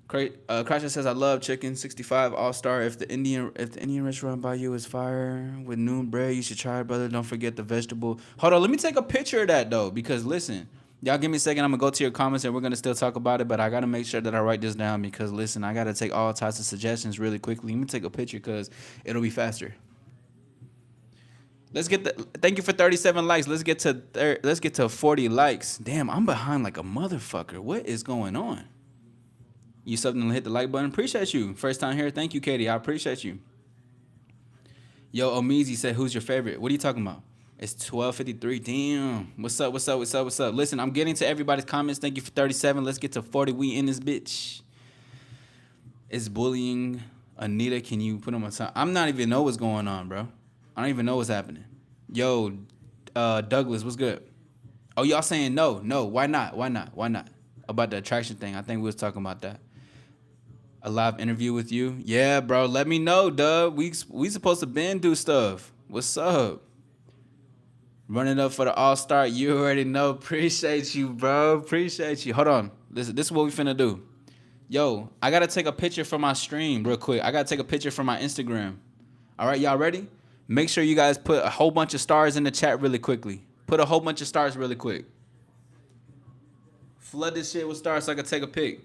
Crasher says, I love chicken. 65 All-Star. If the Indian restaurant by you is fire with noon bread, you should try it, brother. Don't forget the vegetable. Hold on, let me take a picture of that, though, because listen, y'all give me a second. I'm going to go to your comments, and we're going to still talk about it, but I got to make sure that I write this down because, listen, I got to take all types of suggestions really quickly. Let me take a picture because it'll be faster. Let's get thank you for 37 likes. Let's get to 40 likes. Damn, I'm behind like a motherfucker. What is going on? You something to hit the like button. Appreciate you. First time here. Thank you, Katie. I appreciate you. Yo, Omizi said, who's your favorite? What are you talking about? It's 12:53. Damn. What's up? Listen, I'm getting to everybody's comments. Thank you for 37. Let's get to 40. We in this bitch. It's bullying. Anita, can you put on my time? I'm not even know what's going on, bro. I don't even know what's happening. Yo, Douglas, what's good? Oh, y'all saying no. Why not? About the attraction thing. I think we was talking about that. A live interview with you? Yeah, bro. Let me know, Dub. We supposed to been do stuff. What's up? Running up for the All-Star. You already know. Appreciate you, bro. Appreciate you. Hold on. This is what we finna do. Yo, I gotta take a picture for my stream real quick. I gotta take a picture for my Instagram. All right, y'all ready? Make sure you guys put a whole bunch of stars in the chat really quickly. Put a whole bunch of stars really quick. Flood this shit with stars so I can take a pic.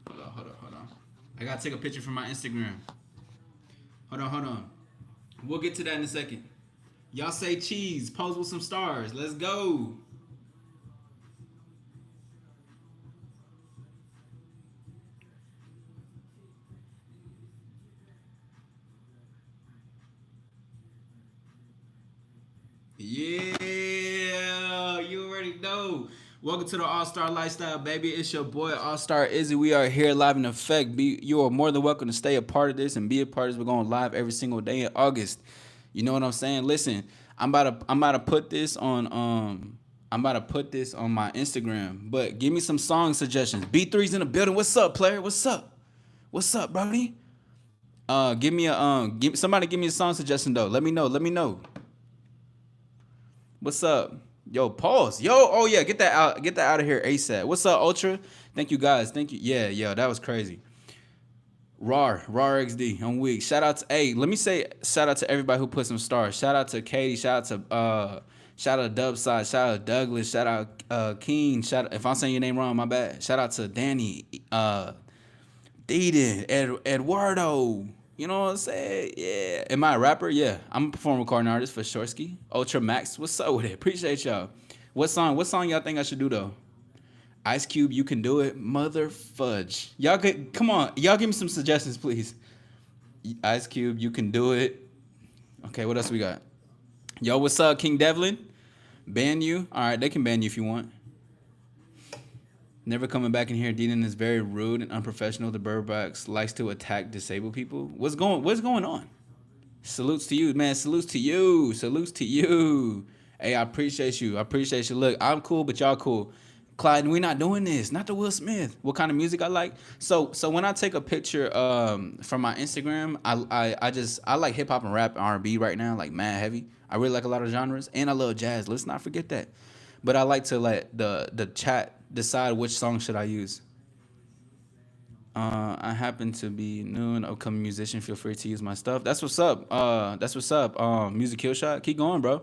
Hold on. I gotta take a picture from my Instagram. Hold on. We'll get to that in a second. Y'all say cheese. Pose with some stars. Let's go. Yeah, you already know. Welcome to the All-Star Lifestyle, baby. It's your boy, All-Star Izzy. We are here live in effect. You are more than welcome to stay a part of this and be a part of this. We're going live every single day in August. You know what I'm saying? Listen, I'm about to put this on my Instagram. But give me some song suggestions. B3's in the building. What's up, player? What's up, brody? Give me somebody give me a song suggestion though. Let me know. What's up? Yo, pause. Yo, oh yeah, get that out of here ASAP. What's up, Ultra? Thank you guys. Thank you. Yeah, that was crazy. Raw XD. I'm weak. Shout out to let me say shout out to everybody who put some stars. Shout out to Katie. Shout out to Shout out Dubside. Shout out Douglas. Shout out King. Shout out, if I'm saying your name wrong, my bad. Shout out to Danny, Deeden, Eduardo. You know what I'm saying? Yeah. Am I a rapper? Yeah. I'm a performing recording artist for Shorsky. Ultra Max. What's up with it? Appreciate y'all. What song? What song y'all think I should do though? Ice Cube, you can do it. Mother fudge. Y'all get come on. Y'all give me some suggestions, please. Ice Cube, you can do it. Okay, what else we got? Yo, what's up, King Devlin? Ban you? All right, they can ban you if you want. Never coming back in here. Deaton is very rude and unprofessional. The Burbox likes to attack disabled people. What's going on? Salutes to you, man. Salutes to you. Salutes to you. Hey, I appreciate you. I appreciate you. Look, I'm cool, but y'all cool. Clyde, we're not doing this. Not the Will Smith. What kind of music I like? So when I take a picture from my Instagram, I like hip hop and rap and R&B right now, like mad heavy. I really like a lot of genres, and I love jazz. Let's not forget that. But I like to let the chat decide which song should I use. I happen to be new and upcoming musician. Feel free to use my stuff. That's what's up. That's what's up. Music Kill Shot. Keep going, bro.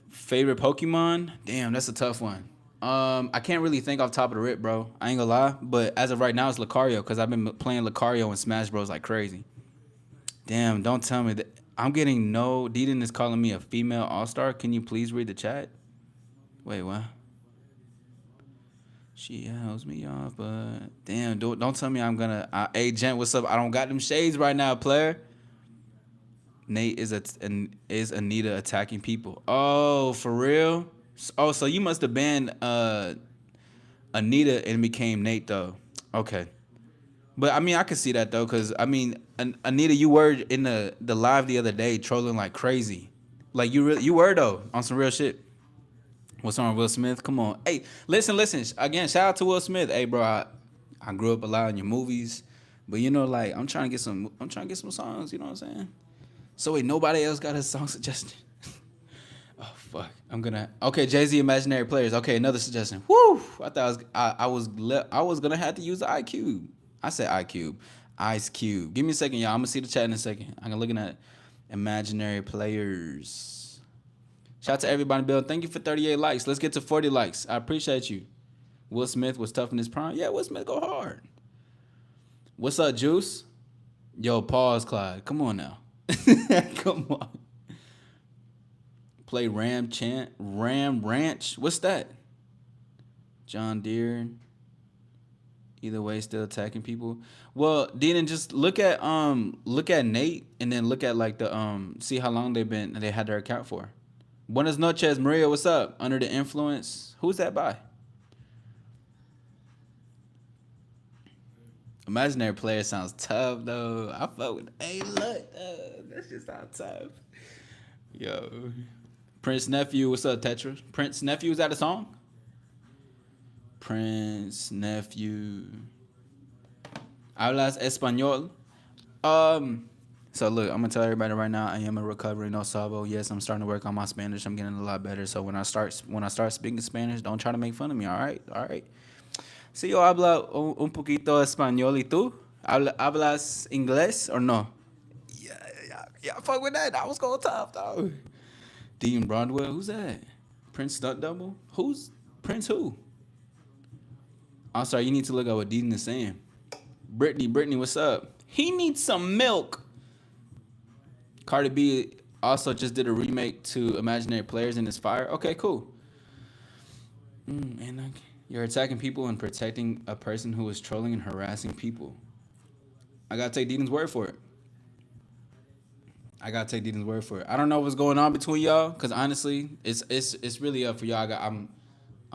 Favorite Pokemon? Damn, that's a tough one. I can't really think off top of the rip, bro. I ain't gonna lie, but as of right now, it's Lucario because I've been playing Lucario and Smash Bros like crazy. Damn, don't tell me that. I'm getting no. Deedon is calling me a female all star. Can you please read the chat? Wait, what? She helps me off, but damn, don't tell me I'm gonna. Hey, Gent, what's up? I don't got them shades right now, player. Nate is Anita attacking people. Oh, for real? Oh, so you must have banned Anita and became Nate though. Okay, but I mean I could see that though, cause I mean Anita, you were in the live the other day trolling like crazy, like you were though on some real shit. What's on Will Smith? Come on. Hey, listen. Again, shout out to Will Smith. Hey, bro, I grew up a lot in your movies, but you know, like I'm trying to get some songs. You know what I'm saying? So wait, nobody else got a song suggestion. Oh fuck, I'm gonna. Okay, Jay Z, Imaginary Players. Okay, another suggestion. Woo! I thought I was gonna have to use the iCube. I said iCube, Ice Cube. Give me a second, y'all. I'm gonna see the chat in a second. I'm looking at Imaginary Players. Shout out to everybody in the building. Thank you for 38 likes. Let's get to 40 likes. I appreciate you. Will Smith was tough in his prime. Yeah, Will Smith go hard. What's up, Juice? Yo, pause, Clyde. Come on now. Come on. Play Ram Ranch. What's that? John Deere. Either way, still attacking people. Well, Dean, just look at Nate and then look at like the see how long they had their account for. Buenas noches, Maria. What's up? Under the influence. Who's that by? Imaginary Player sounds tough though. I fuck with. Hey, look, that just sounds tough. Yo, Prince Nephew. What's up, Tetris? Prince Nephew, is that a song? Prince Nephew. Hablas español. So look, I'm gonna tell everybody right now, I am a recovering no sabo. Yes, I'm starting to work on my Spanish. I'm getting a lot better. So when I start speaking Spanish, don't try to make fun of me. All right, all right. Si yo habla un poquito español y tú hablas inglés or no? Yeah, fuck with that. That was going tough though. Dean Broadwell, who's that? Prince Stunt Double? Who's Prince who? I'm sorry, you need to look at what Dean is saying. Brittany, what's up? He needs some milk. Cardi B also just did a remake to Imaginary Players and it's fire. Okay, cool. And you're attacking people and protecting a person who is trolling and harassing people. I gotta take Deaton's word for it. I don't know what's going on between y'all, cause honestly, it's really up for y'all. I'm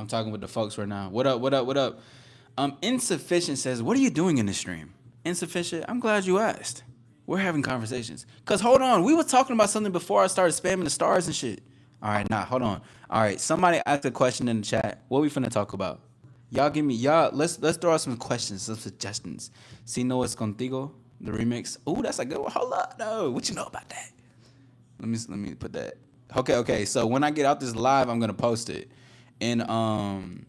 talking with the folks right now. What up? What up? Insufficient says, what are you doing in the stream? Insufficient. I'm glad you asked. We're having conversations. Cause hold on, we were talking about something before I started spamming the stars and shit. All right, hold on. All right, somebody asked a question in the chat. What we finna talk about? Let's throw out some questions, some suggestions. Si no es contigo, the remix. Ooh, that's a good one. Hold up, no. What you know about that? Let me put that. Okay. So when I get out this live, I'm gonna post it. And hold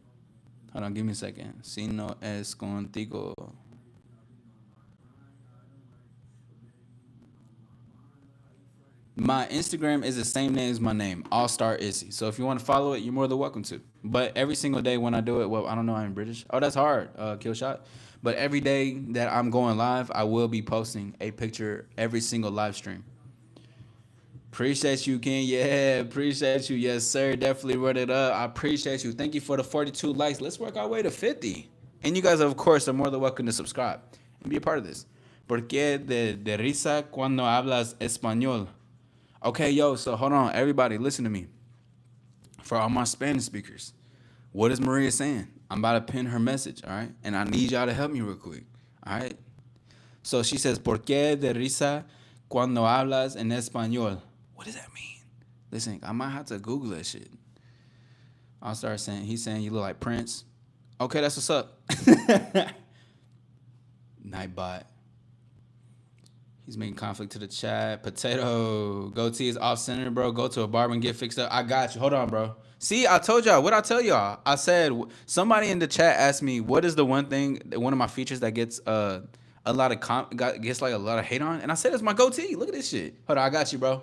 on, give me a second. Si no es contigo. My Instagram is the same name as my name, All Star Izzy. So if you want to follow it, you're more than welcome to. But every single day when I do it, well, I don't know, I'm British. Oh, that's hard, kill shot. But every day that I'm going live, I will be posting a picture every single live stream. Appreciate you, Ken. Yeah, appreciate you. Yes, sir. Definitely run it up. I appreciate you. Thank you for the 42 likes. Let's work our way to 50. And you guys, of course, are more than welcome to subscribe and be a part of this. ¿Por qué de risa cuando hablas español? Okay, yo, so hold on. Everybody, listen to me. For all my Spanish speakers, what is Maria saying? I'm about to pin her message, all right? And I need y'all to help me real quick, all right? So she says, ¿Por qué de risa cuando hablas en español? What does that mean? Listen, I might have to Google that shit. I'll start saying, he's saying you look like Prince. Okay, that's what's up. Nightbot. He's making conflict to the chat. Potato. Goatee is off center, bro. Go to a barber and get fixed up. I got you. Hold on, bro. See, I told y'all. What I tell y'all? I said, somebody in the chat asked me, what is the one thing, one of my features that gets a lot of gets like a lot of hate on? And I said, it's my goatee. Look at this shit. Hold on, I got you, bro.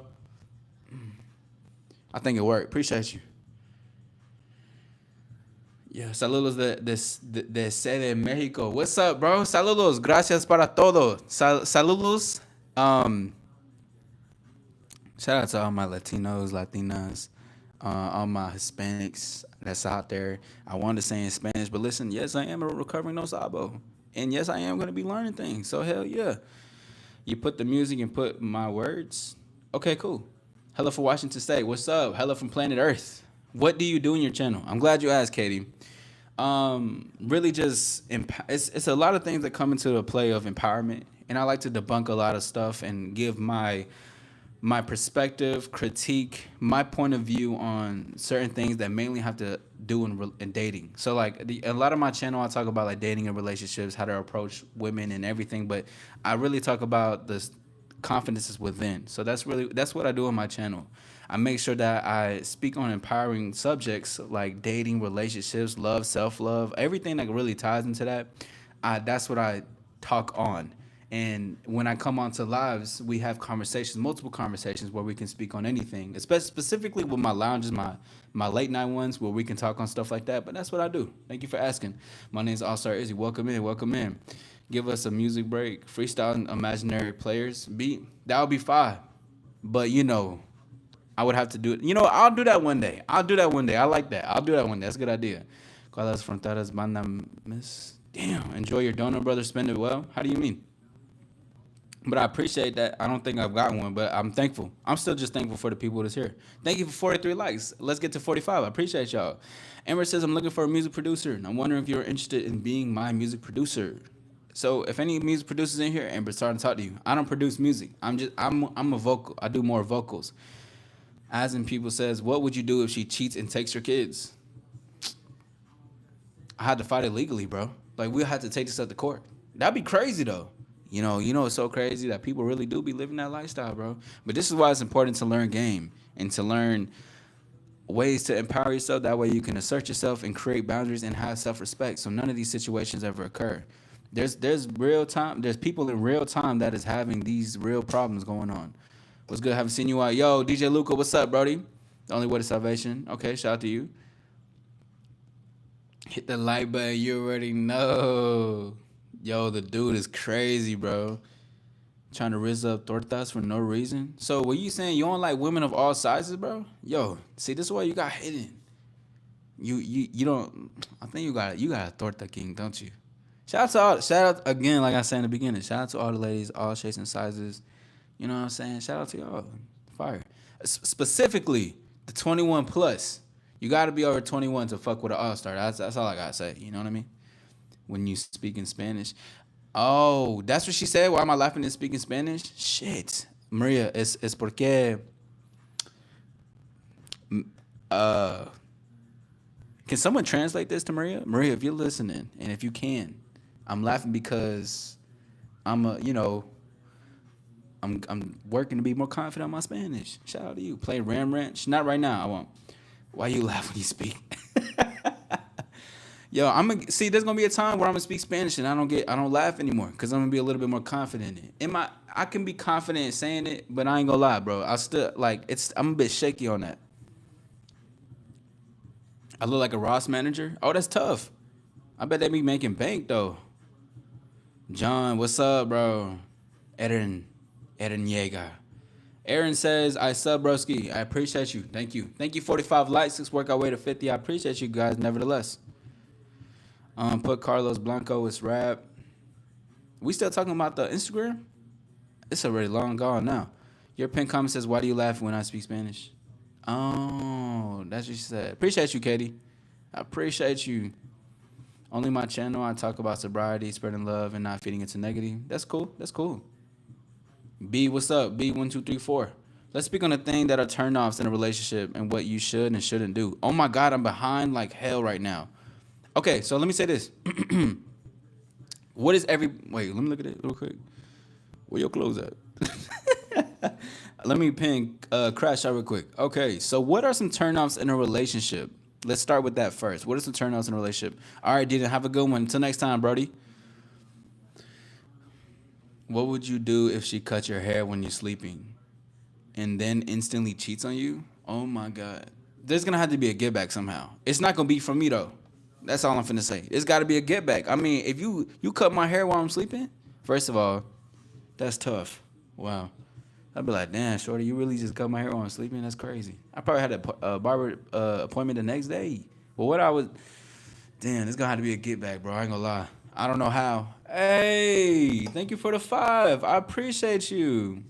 I think it worked. Appreciate you. Yeah, saludos de sede México. What's up, bro? Saludos. Gracias para todo. Saludos. Shout out to all my Latinos, Latinas, all my Hispanics that's out there. I wanted to say in Spanish, but listen, yes, I am a recovering no sabo. And yes, I am going to be learning things. So hell yeah. You put the music and put my words. Okay, cool. Hello from Washington State. What's up? Hello from planet Earth. What do you do in your channel? I'm glad you asked, Katie. Really just it's a lot of things that come into the play of empowerment, and I like to debunk a lot of stuff and give my perspective, critique, my point of view on certain things that mainly have to do in dating. So like a lot of my channel, I talk about like dating and relationships, how to approach women and everything, but I really talk about the confidence is within. So that's what I do on my channel. I make sure that I speak on empowering subjects like dating, relationships, love, self-love, everything that really ties into that. That's what I talk on. And when I come onto lives, we have conversations, multiple conversations where we can speak on anything, specifically with my lounges, my late night ones where we can talk on stuff like that. But that's what I do. Thank you for asking. My name is All Star Izzy. Welcome in. Welcome in. Give us a music break. Freestyle imaginary players beat. That would be fine. But I would have to do it. I'll do that one day. I like that. I'll do that one day. That's a good idea. ¿Cuáles fronteras banda miss? Damn. Enjoy your donut, brother. Spend it well. How do you mean? But I appreciate that. I don't think I've got one, but I'm thankful. I'm still just thankful for the people that's here. Thank you for 43 likes. Let's get to 45. I appreciate y'all. Amber says, I'm looking for a music producer, and I'm wondering if you're interested in being my music producer. So if any music producers in here, Amber's starting to talk to you. I don't produce music. I'm a vocal. I do more vocals. As in people says, what would you do if she cheats and takes your kids? I had to fight it legally, bro. Like we'll have to take this up to court. That'd be crazy though. It's so crazy that people really do be living that lifestyle, bro. But this is why it's important to learn game and to learn ways to empower yourself. That way you can assert yourself and create boundaries and have self-respect. So none of these situations ever occur. There's real time. There's people in real time that is having these real problems going on. What's good? Haven't seen you out. Yo, DJ Luca, what's up, Brody? The only way to salvation. Okay, shout out to you. Hit the like button. You already know. Yo, the dude is crazy, bro. Trying to rizz up tortas for no reason. So, what you saying? You don't like women of all sizes, bro? Yo, see, this is why you got hidden. You don't. I think you got a torta king, don't you? Shout out again, like I said in the beginning. Shout out to all the ladies, all shapes and sizes. You know what I'm saying? Shout out to y'all. Fire. Specifically, the 21 plus. You got to be over 21 to fuck with an all-star. That's all I got to say. You know what I mean? When you speak in Spanish. Oh, that's what she said? Why am I laughing and speaking Spanish? Shit. Maria, es porque... Can someone translate this to Maria? Maria, if you're listening, and if you can, I'm laughing because I'm working to be more confident on my Spanish. Shout out to you. Play Ram Ranch. Not right now. I won't. Why you laugh when you speak? Yo, there's gonna be a time where I'm gonna speak Spanish and I don't laugh anymore because I'm gonna be a little bit more confident in it. I can be confident in saying it, but I ain't gonna lie, bro. I still like it's. I'm a bit shaky on that. I look like a Ross manager. Oh, that's tough. I bet they be making bank though. John, what's up, bro? Aaron, Aaron Yeager. Aaron says, I sub broski. I appreciate you. Thank you. Thank you. 45 likes. Let's work our way to 50. I appreciate you guys, nevertheless. Put Carlos Blanco as rap. We still talking about the Instagram? It's already long gone now. Your pin comment says, why do you laugh when I speak Spanish? Oh, that's what she said. Appreciate you, Katie. I appreciate you. Only my channel, I talk about sobriety, spreading love, and not feeding into negative. That's cool. That's cool. B, what's up? B1234. Let's speak on the thing that are turnoffs in a relationship and what you should and shouldn't do. Oh my God, I'm behind like hell right now. Okay, so let me say this. What is every wait, let me look at it real quick. Where your clothes at? Let me ping crash out real quick. Okay, so what are some turnoffs in a relationship? Let's start with that first. What are some turnoffs in a relationship? All right, didn't have a good one. Until next time, Brody. What would you do if she cut your hair when you're sleeping and then instantly cheats on you? Oh my God. There's gonna have to be a get back somehow. It's not gonna be from me though. That's all I'm finna say. It's gotta be a get back. I mean, if you cut my hair while I'm sleeping, first of all, that's tough. Wow. I'd be like, damn, shorty, you really just cut my hair while I'm sleeping? That's crazy. I probably had a barber appointment the next day. But what I was, damn, it's gonna have to be a get back, bro. I ain't gonna lie. I don't know how. Hey, thank you for the 5. I appreciate you.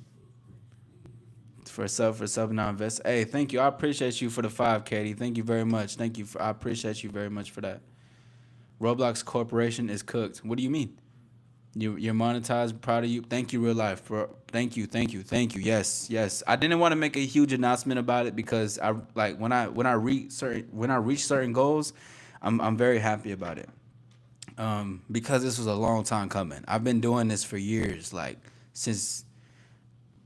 For sub now invest. Hey, thank you. I appreciate you for the 5, Katie. Thank you very much. Thank you for I appreciate you very much for that. Roblox Corporation is cooked. What do you mean? You're monetized. Proud of you. Thank you, real life, bro. Thank you, thank you, thank you. Yes, yes. I didn't want to make a huge announcement about it because I like when I reach certain goals, I'm very happy about it. Because this was a long time coming. I've been doing this for years, like since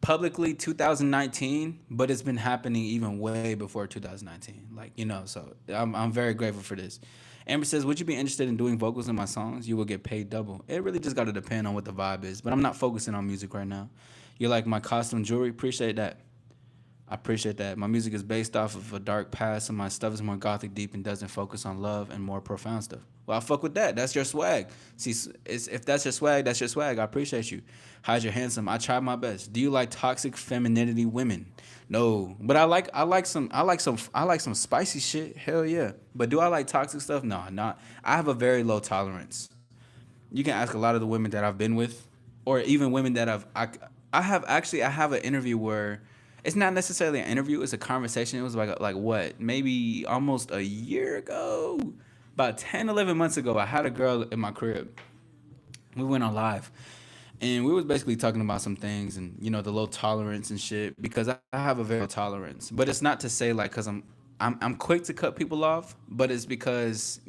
publicly 2019, but it's been happening even way before 2019. Like, so I'm very grateful for this. Amber says, would you be interested in doing vocals in my songs? You will get paid double. It really just got to depend on what the vibe is, but I'm not focusing on music right now. You like my costume jewelry? Appreciate that. I appreciate that. My music is based off of a dark past, and my stuff is more gothic, deep, and doesn't focus on love and more profound stuff. Well, I fuck with that. That's your swag. See, if that's your swag, that's your swag. I appreciate you. How's your handsome? I try my best. Do you like toxic femininity women? No, but I like some spicy shit. Hell yeah. But do I like toxic stuff? No, not. I have a very low tolerance. You can ask a lot of the women that I've been with, or even women that I have an interview where it's not necessarily an interview, it's a conversation. It was like what, maybe almost a year ago, about 10, 11 months ago. I had a girl in my crib. We went on live, and we was basically talking about some things, and the low tolerance and shit, because I have a very low tolerance. But it's not to say like because I'm quick to cut people off, but it's because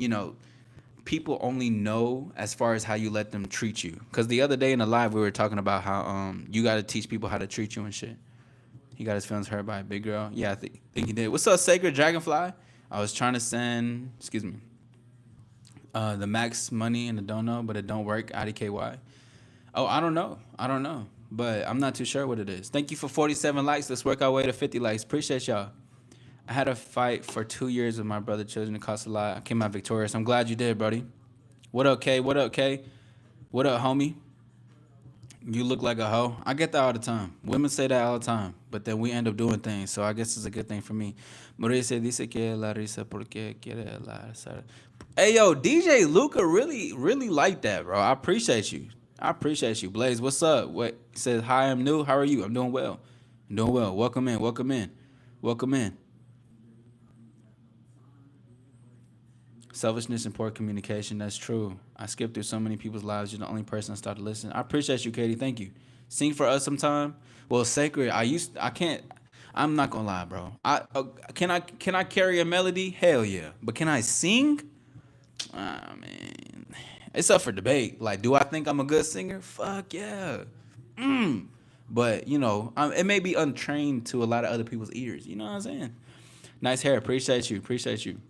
people only know as far as how you let them treat you. Because the other day in the live we were talking about how you got to teach people how to treat you and shit. He got his feelings hurt by a big girl. Yeah, I think he did. What's up, Sacred Dragonfly? I was trying to send, excuse me, the max money in the don't know, but it don't work. IDKY. Oh, I don't know. I don't know. But I'm not too sure what it is. Thank you for 47 likes. Let's work our way to 50 likes. Appreciate y'all. I had a fight for 2 years with my brother children. It cost a lot. I came out victorious. I'm glad you did, Brody. What up, K? What up, K? What up, homie? You look like a hoe. I get that all the time. Women say that all the time, but then we end up doing things. So I guess it's a good thing for me. Mauricio dice que la risa porque quiere la risa. Hey, yo, DJ Luca really, really like that, bro. I appreciate you. I appreciate you. Blaze, what's up? What says, hi, I'm new. How are you? I'm doing well. I'm doing well. Welcome in. Welcome in. Welcome in. Selfishness and poor communication. That's true. I skipped through so many people's lives. You're the only person I started listening. I appreciate you, Katie. Thank you. Sing for us sometime. Well, Sacred. I can't. I'm not gonna lie, bro. Can I carry a melody? Hell yeah. But can I sing? Ah man, it's up for debate. Like, do I think I'm a good singer? Fuck yeah. But it may be untrained to a lot of other people's ears. You know what I'm saying? Nice hair. Appreciate you. Appreciate you.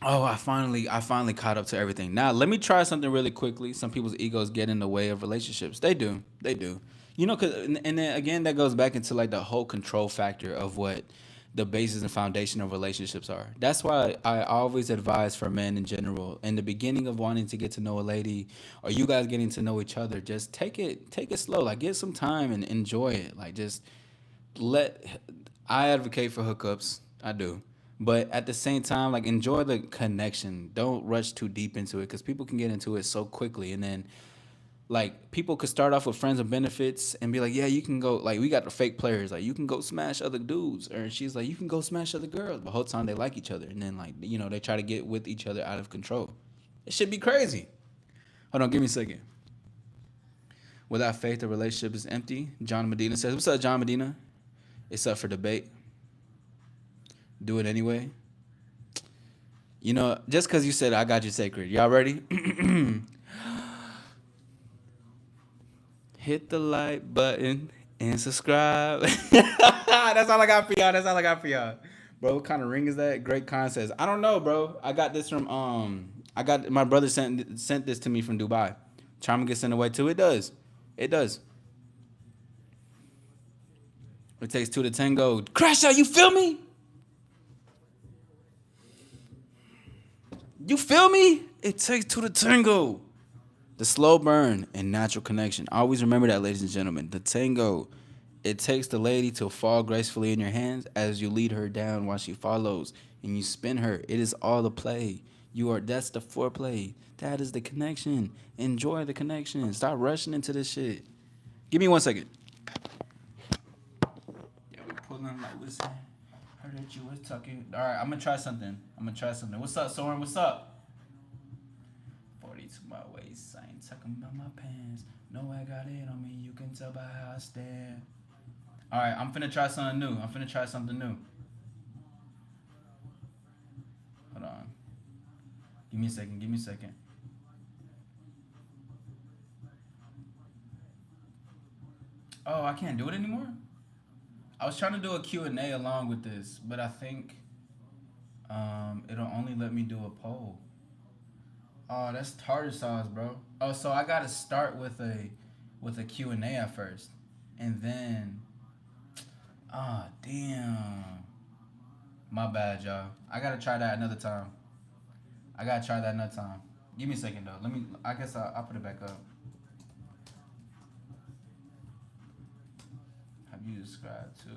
Oh, I finally caught up to everything. Now let me try something really quickly. Some people's egos get in the way of relationships. They do. They do. You know, cause and then again that goes back into like the whole control factor of what the basis and foundation of relationships are. That's why I always advise for men in general, in the beginning of wanting to get to know a lady or you guys getting to know each other, just take it slow. Like get some time and enjoy it. Like just let I advocate for hookups. I do. But at the same time, like enjoy the connection. Don't rush too deep into it because people can get into it so quickly, and then like people could start off with friends with benefits and be like, yeah, you can go. Like we got the fake players, like you can go smash other dudes, or she's like, you can go smash other girls. But the whole time they like each other, and then like they try to get with each other out of control. It should be crazy. Hold on, give me a second. Without faith, the relationship is empty. John Medina says, "What's up, John Medina? It's up for debate. Do it anyway." Just because you said I got you sacred. Y'all ready? Hit the like button and subscribe. That's all I got for y'all. That's all I got for y'all. Bro, what kind of ring is that? Great Con says, I don't know, bro. I got this from I got my brother sent this to me from Dubai. Charm gets sent away too. It does. It does. It takes two to tango. Crash out, you feel me? You feel me? It takes two to tango. The slow burn and natural connection. Always remember that, ladies and gentlemen. The tango. It takes the lady to fall gracefully in your hands as you lead her down while she follows and you spin her. It is all the play. That's the foreplay. That is the connection. Enjoy the connection. Stop rushing into this shit. Give me 1 second. Yeah, we pulling like listen. Heard that you was talking. Alright, I'm gonna try something. What's up, Soren? What's up? 40 to my waist. I ain't talking about my pants. No, I got it on me. You can tell by how I stand. All right, I'm finna try something new. Hold on. Give me a second. Oh, I can't do it anymore? I was trying to do a Q&A along with this, but I think it'll only let me do a poll. Oh, that's tartar sauce, bro. Oh, so I gotta start with a Q&A at first. And then damn. My bad, y'all. I gotta try that another time. Give me a second though. I guess I'll put it back up. Have you subscribed to?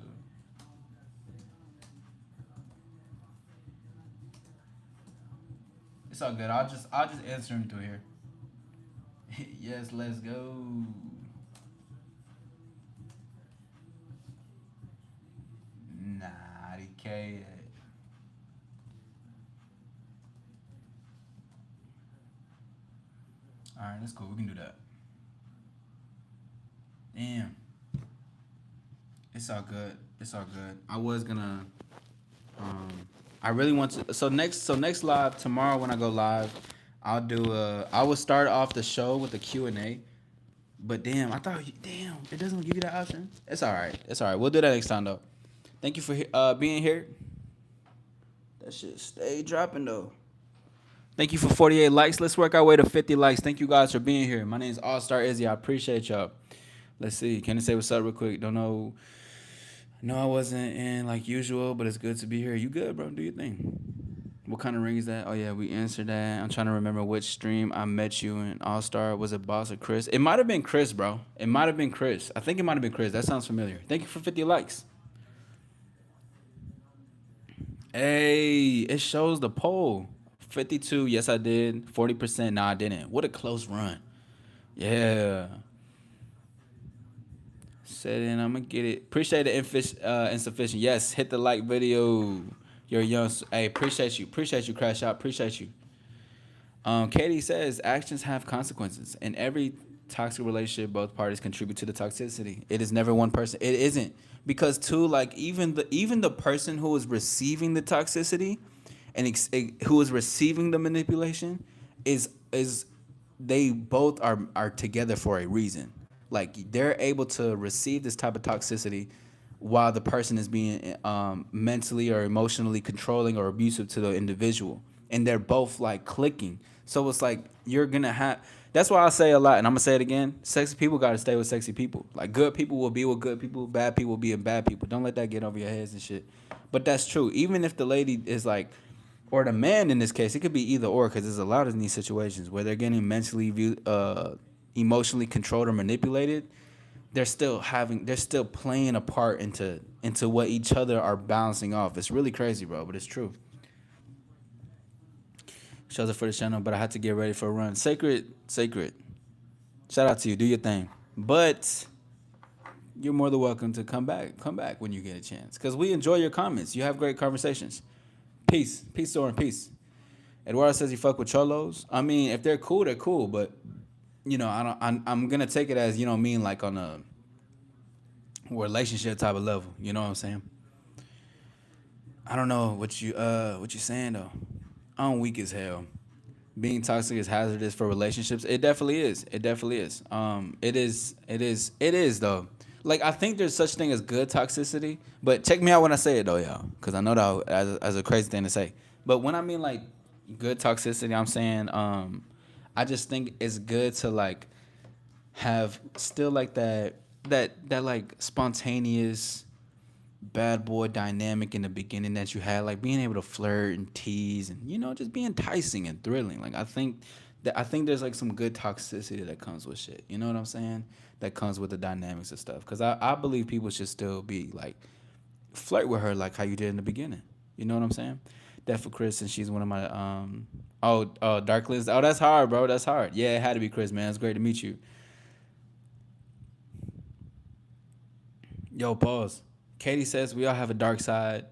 It's all good. I'll just answer him through here. Yes, let's go. Nah, DK. All right, that's cool. We can do that. Damn. It's all good. I was gonna. Um, I really want to. So next live tomorrow when I go live, I'll do a. I will start off the show with a Q&A. But damn, damn, it doesn't give you that option. It's all right. We'll do that next time though. Thank you for being here. That shit stay dropping though. Thank you for 48 likes. Let's work our way to 50 likes. Thank you guys for being here. My name is All Star Izzy. I appreciate y'all. Let's see. Can I say what's up real quick? Don't know. No, I wasn't in like usual, but it's good to be here. You good, bro? Do your thing. What kind of ring is that? Oh yeah, we answered that. I'm trying to remember which stream I met you in All Star. Was it Boss or Chris? It might have been Chris, bro. It might have been Chris. I think it might have been Chris. That sounds familiar. Thank you for 50 likes. Hey, it shows the poll. 52, yes I did. 40%, no I didn't. What a close run. Yeah. Said in, I'm gonna get it. Appreciate the insufficient. Yes, hit the like video. You're young. Hey, appreciate you, Crash Out. Appreciate you. Katie says actions have consequences. In every toxic relationship, both parties contribute to the toxicity. It is never one person. It isn't because too, like even the person who is receiving the toxicity, and who is receiving the manipulation, is they both are together for a reason. Like they're able to receive this type of toxicity while the person is being mentally or emotionally controlling or abusive to the individual. and they're both like clicking. So it's like you're gonna have. That's why I say a lot, and I'm gonna say it again. Sexy people gotta stay with sexy people. Like good people will be with good people, bad people will be with bad people. Don't let that get over your heads and shit. But that's true. Even if the lady is like, or the man in this case, it could be either or, because there's a lot of these situations where they're getting mentally emotionally controlled or manipulated. They're still playing a part into what each other are balancing off. It's really crazy, bro, but it's true. Shows up for the channel, but I had to get ready for a run. Sacred. Shout out to you. Do your thing. But you're more than welcome to come back. Come back when you get a chance. Because we enjoy your comments. You have great conversations. Peace. Peace, Soren. Peace. Eduardo says he fuck with cholos. I mean, if they're cool, they're cool. But, I don't. I'm gonna take it as, mean, like on a relationship type of level. You know what I'm saying? I don't know what you saying though. I'm weak as hell. Being toxic is hazardous for relationships. It definitely is. It definitely is. It is. It is. It is though. Like I think there's such thing as good toxicity, but check me out when I say it though, y'all, because I know that as a crazy thing to say. But when I mean like good toxicity, I'm saying I just think it's good to like have still like that like spontaneous bad boy dynamic in the beginning that you had, like being able to flirt and tease and just be enticing and thrilling. Like I think there's like some good toxicity that comes with shit. You know what I'm saying? That comes with the dynamics of stuff. Because I believe people should still be like flirt with her like how you did in the beginning. You know what I'm saying? That for Chris, and she's one of my Dark Liz. Oh, that's hard, bro. That's hard. Yeah, it had to be Chris, man. It's great to meet you. Yo, pause. Katie says we all have a dark side.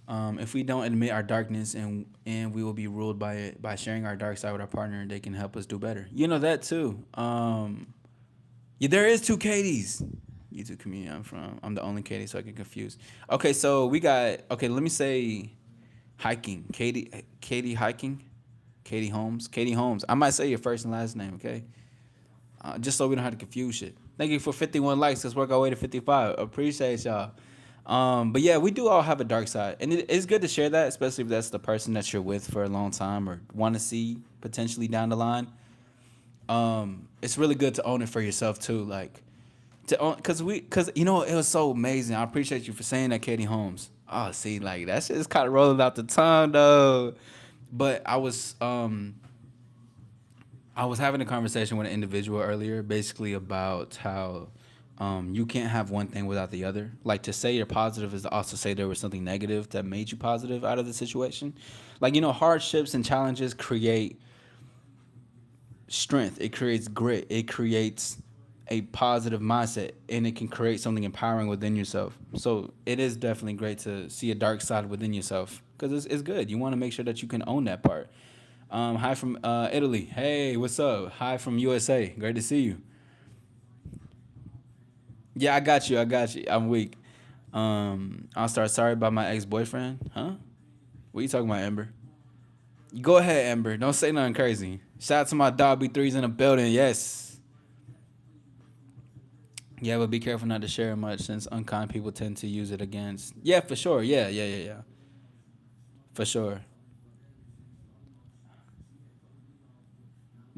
If we don't admit our darkness and we will be ruled by it, by sharing our dark side with our partner, they can help us do better. You know that too. Yeah, there is two Katies. YouTube community I'm from. I'm the only Katie, so I get confused. Okay, so we got. Okay, let me say hiking. Katie hiking. Katie Holmes. Katie Holmes. I might say your first and last name. Okay. Just so we don't have to confuse shit. Thank you for 51 likes. Let's work our way to 55. Appreciate y'all. But yeah, we do all have a dark side, and it's good to share that, especially if that's the person that you're with for a long time or want to see potentially down the line. It's really good to own it for yourself too, like to own, because it was so amazing. I appreciate you for saying that, Katie Holmes. Oh, see, like that shit is kind of rolling out the tongue though. But I was having a conversation with an individual earlier, basically about how you can't have one thing without the other. Like to say you're positive is to also say there was something negative that made you positive out of the situation. Like hardships and challenges create strength. It creates grit. It creates a positive mindset, and it can create something empowering within yourself. So it is definitely great to see a dark side within yourself because it's good. You want to make sure that you can own that part. Hi from Italy. Hey, what's up? Hi from USA. Great to see you. Yeah, I got you. I got you. I'm weak. I'll start. Sorry about my ex boyfriend. Huh? What you talking about, Ember? Go ahead, Ember. Don't say nothing crazy. Shout out to my dog B3's in the building. Yes. Yeah, but be careful not to share it much since unkind people tend to use it against. Yeah, for sure. Yeah. For sure.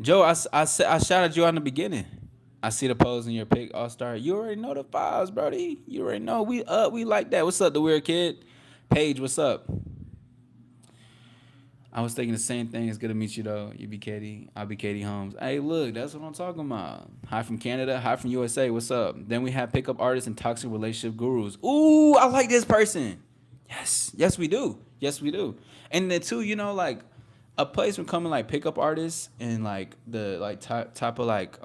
Joe, I shouted you out in the beginning. I see the pose in your pic, All Star. You already know the vibes, Brody. You already know we like that. What's up, the weird kid? Paige, what's up? I was thinking the same thing. It's good to meet you though. You be Katie. I'll be Katie Holmes. Hey, look, that's what I'm talking about. Hi from Canada. Hi from USA. What's up? Then we have pickup artists and toxic relationship gurus. Ooh, I like this person. Yes, we do. Yes, we do. And then too, like a place from coming like pickup artists and like the like type of like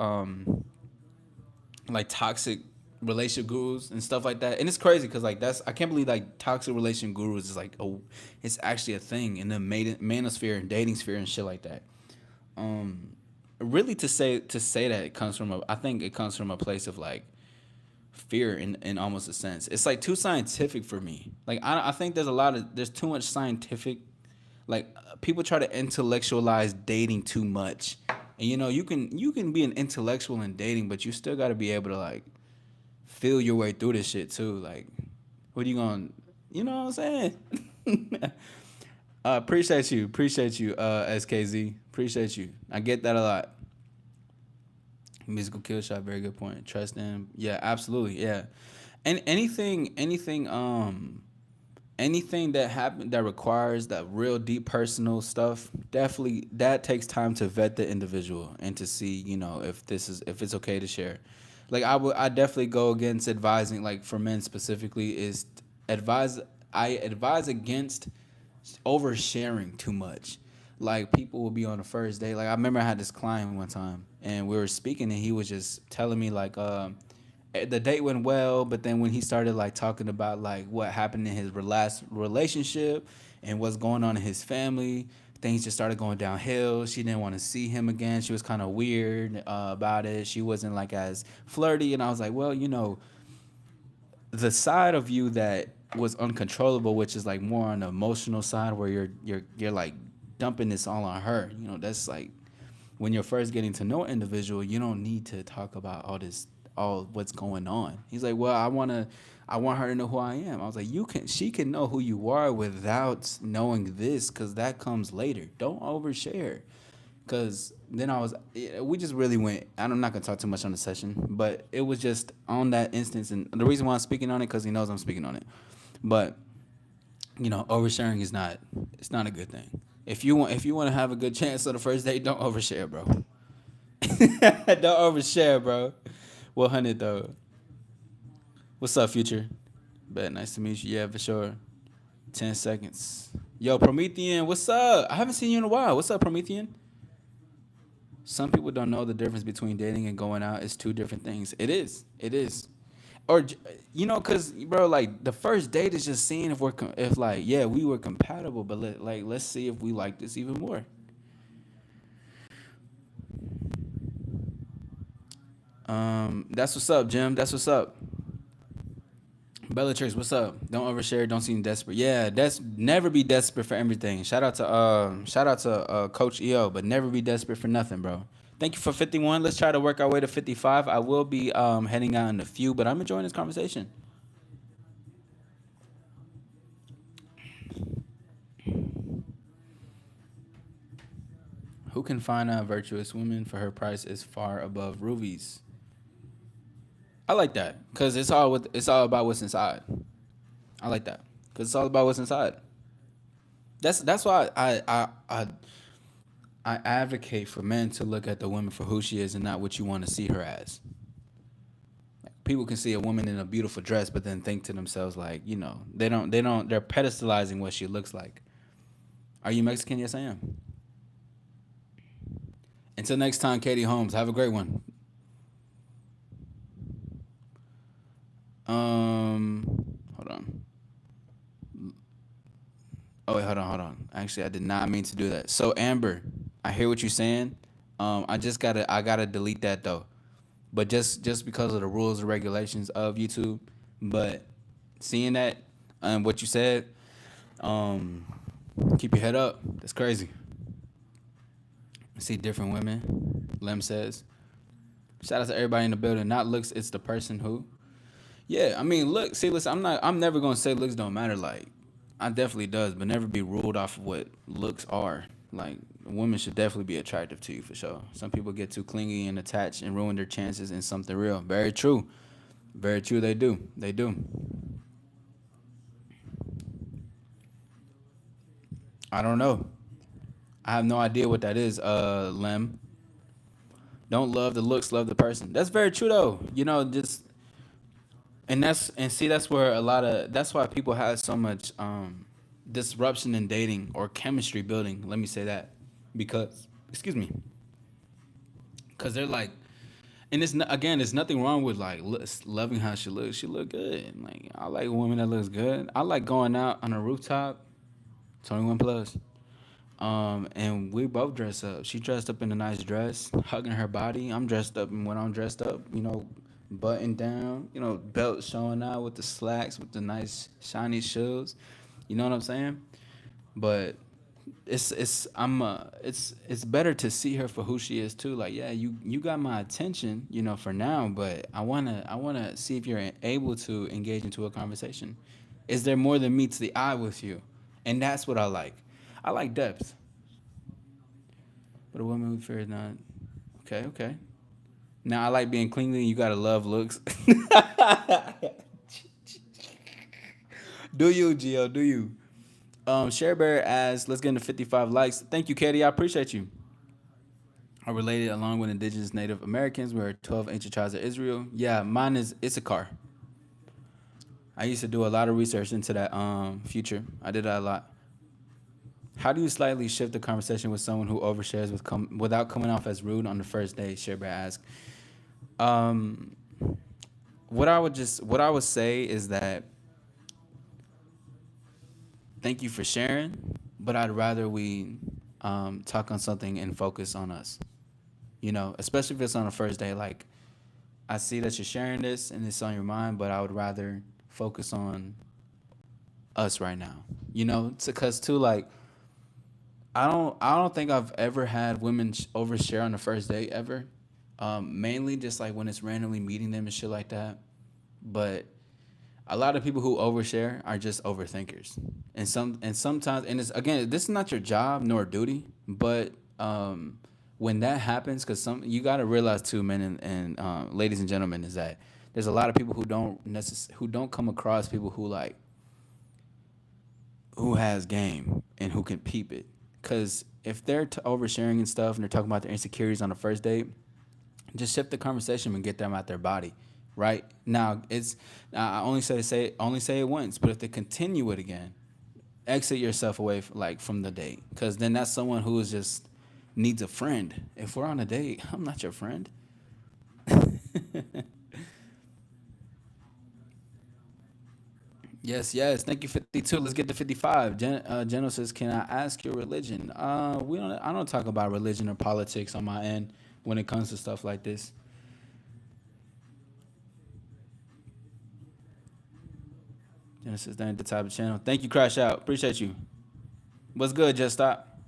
toxic relationship gurus and stuff like that. And it's crazy because like I can't believe like toxic relationship gurus is like it's actually a thing in the manosphere and dating sphere and shit like that. Um, really to say that it comes from I think it comes from a place of like fear in almost a sense. It's like too scientific for me. Like I think there's too much scientific. Like people try to intellectualize dating too much, and you can be an intellectual in dating, but you still got to be able to like feel your way through this shit too. Like, what are you going? You know what I'm saying? Appreciate you, SKZ. Appreciate you. I get that a lot. Musical kill shot, very good point. Trust them. Yeah, absolutely. Yeah. And anything that happen that requires that real deep personal stuff, definitely that takes time to vet the individual and to see, if this is if it's okay to share. Like I definitely go against advising, like for men specifically, is advise I advise against oversharing too much. Like people will be on the first day. Like I remember I had this client one time and we were speaking and he was just telling me like the date went well, but then when he started like talking about like what happened in his last relationship and what's going on in his family, things just started going downhill. She didn't want to see him again. She was kind of weird about it. She wasn't like as flirty, and I was like, well, the side of you that was uncontrollable, which is like more on the emotional side, where you're like dumping this all on her. That's like when you're first getting to know an individual, you don't need to talk about all what's going on. He's like, well, I want her to know who I am. I was like, she can know who you are without knowing this, because that comes later. Don't overshare. Cause then we just really went. I'm not gonna talk too much on the session, but it was just on that instance, and the reason why I'm speaking on it, cause he knows I'm speaking on it. But oversharing is not. It's not a good thing. If you want to have a good chance on the first date, don't overshare, bro. Don't overshare, bro. 100 though. What's up, future? Bet nice to meet you. Yeah, for sure. 10 seconds. Yo, Promethean, what's up? I haven't seen you in a while. What's up, Promethean? Some people don't know the difference between dating and going out is two different things. It is. It is. Or cause bro, like the first date is just seeing if like yeah we were compatible, but let's see if we like this even more. That's what's up, Jim. That's what's up. Bellatrix, what's up? Don't overshare. Don't seem desperate. Yeah, that's never be desperate for everything. Shout out to Coach EO, but never be desperate for nothing, bro. Thank you for 51. Let's try to work our way to 55. I will be heading out in a few, but I'm enjoying this conversation. Who can find a virtuous woman for her price is far above rubies? I like that because it's all about what's inside. I like that because it's all about what's inside. That's why I advocate for men to look at the woman for who she is and not what you want to see her as. People can see a woman in a beautiful dress, but then think to themselves like, they're pedestalizing what she looks like. Are you Mexican? Yes, I am. Until next time, Katie Holmes. Have a great one. Hold on. Oh wait, hold on. Actually, I did not mean to do that. So Amber, I hear what you're saying. I gotta delete that though. But just because of the rules and regulations of YouTube. But seeing that what you said, um, keep your head up. That's crazy. See different women. Lem says. Shout out to everybody in the building. Not looks, it's the person who. Yeah, I mean, look, see, listen, I'm never gonna say looks don't matter. Like, I definitely does, but never be ruled off of what looks are. Like, women should definitely be attractive to you for sure. Some people get too clingy and attached and ruin their chances in something real. Very true. Very true. They do. They do. I don't know. I have no idea what that is. Lem. Don't love the looks, love the person. That's very true though. Just and see that's where that's why people have so much disruption in dating or chemistry building. Let me say that because excuse me, because they're like, and again, there's nothing wrong with like loving how she looks. She look good. Like I like a woman that looks good. I like going out on a rooftop, 21 plus. And we both dress up. She dressed up in a nice dress, hugging her body. I'm dressed up, and when I'm dressed up, button down, belt showing out with the slacks, with the nice shiny shoes. You know what I'm saying? But it's better to see her for who she is too. Like, yeah, you got my attention, for now, but I wanna see if you're able to engage into a conversation. Is there more than meets the eye with you? And that's what I like. I like depth, but a woman who fears not. Okay, okay. Now I like being cleanly. You gotta love looks. Do you, Gio? Do you? Share Bear as let's get into 55 likes. Thank you, Katie. I appreciate you. Are related along with indigenous Native Americans. We're 12 ancient tribes of Israel. Yeah, mine is Issachar. I used to do a lot of research into that future. I did that a lot. How do you slightly shift the conversation with someone who overshares without coming off as rude on the first date? Share Bear ask. Um, what I would say is that thank you for sharing, but I'd rather we talk on something and focus on us. You know, especially if it's on a first day. Like I see that you're sharing this and it's on your mind, but I would rather focus on us right now. You know, because too like I don't think I've ever had women overshare on the first date ever. Mainly just like when it's randomly meeting them and shit like that. But a lot of people who overshare are just overthinkers, and sometimes and it's again this is not your job nor duty, but when that happens, because some you got to realize too, men and ladies and gentlemen, is that there's a lot of people who don't come across people who like who has game and who can peep it, because if they're oversharing and stuff and they're talking about their insecurities on the first date, just shift the conversation and get them out their body. Right now, it's I only say it once, but if they continue it again, exit yourself away from the date, because then that's someone who is just needs a friend. If we're on a date, I'm not your friend. Yes, yes. Thank you, 52. Let's get to 55. General says, "Can I ask your religion?" We don't. I don't talk about religion or politics on my end when it comes to stuff like this. Genesis, that ain't the type of channel. Thank you, Crash Out. Appreciate you. What's good? Just stop.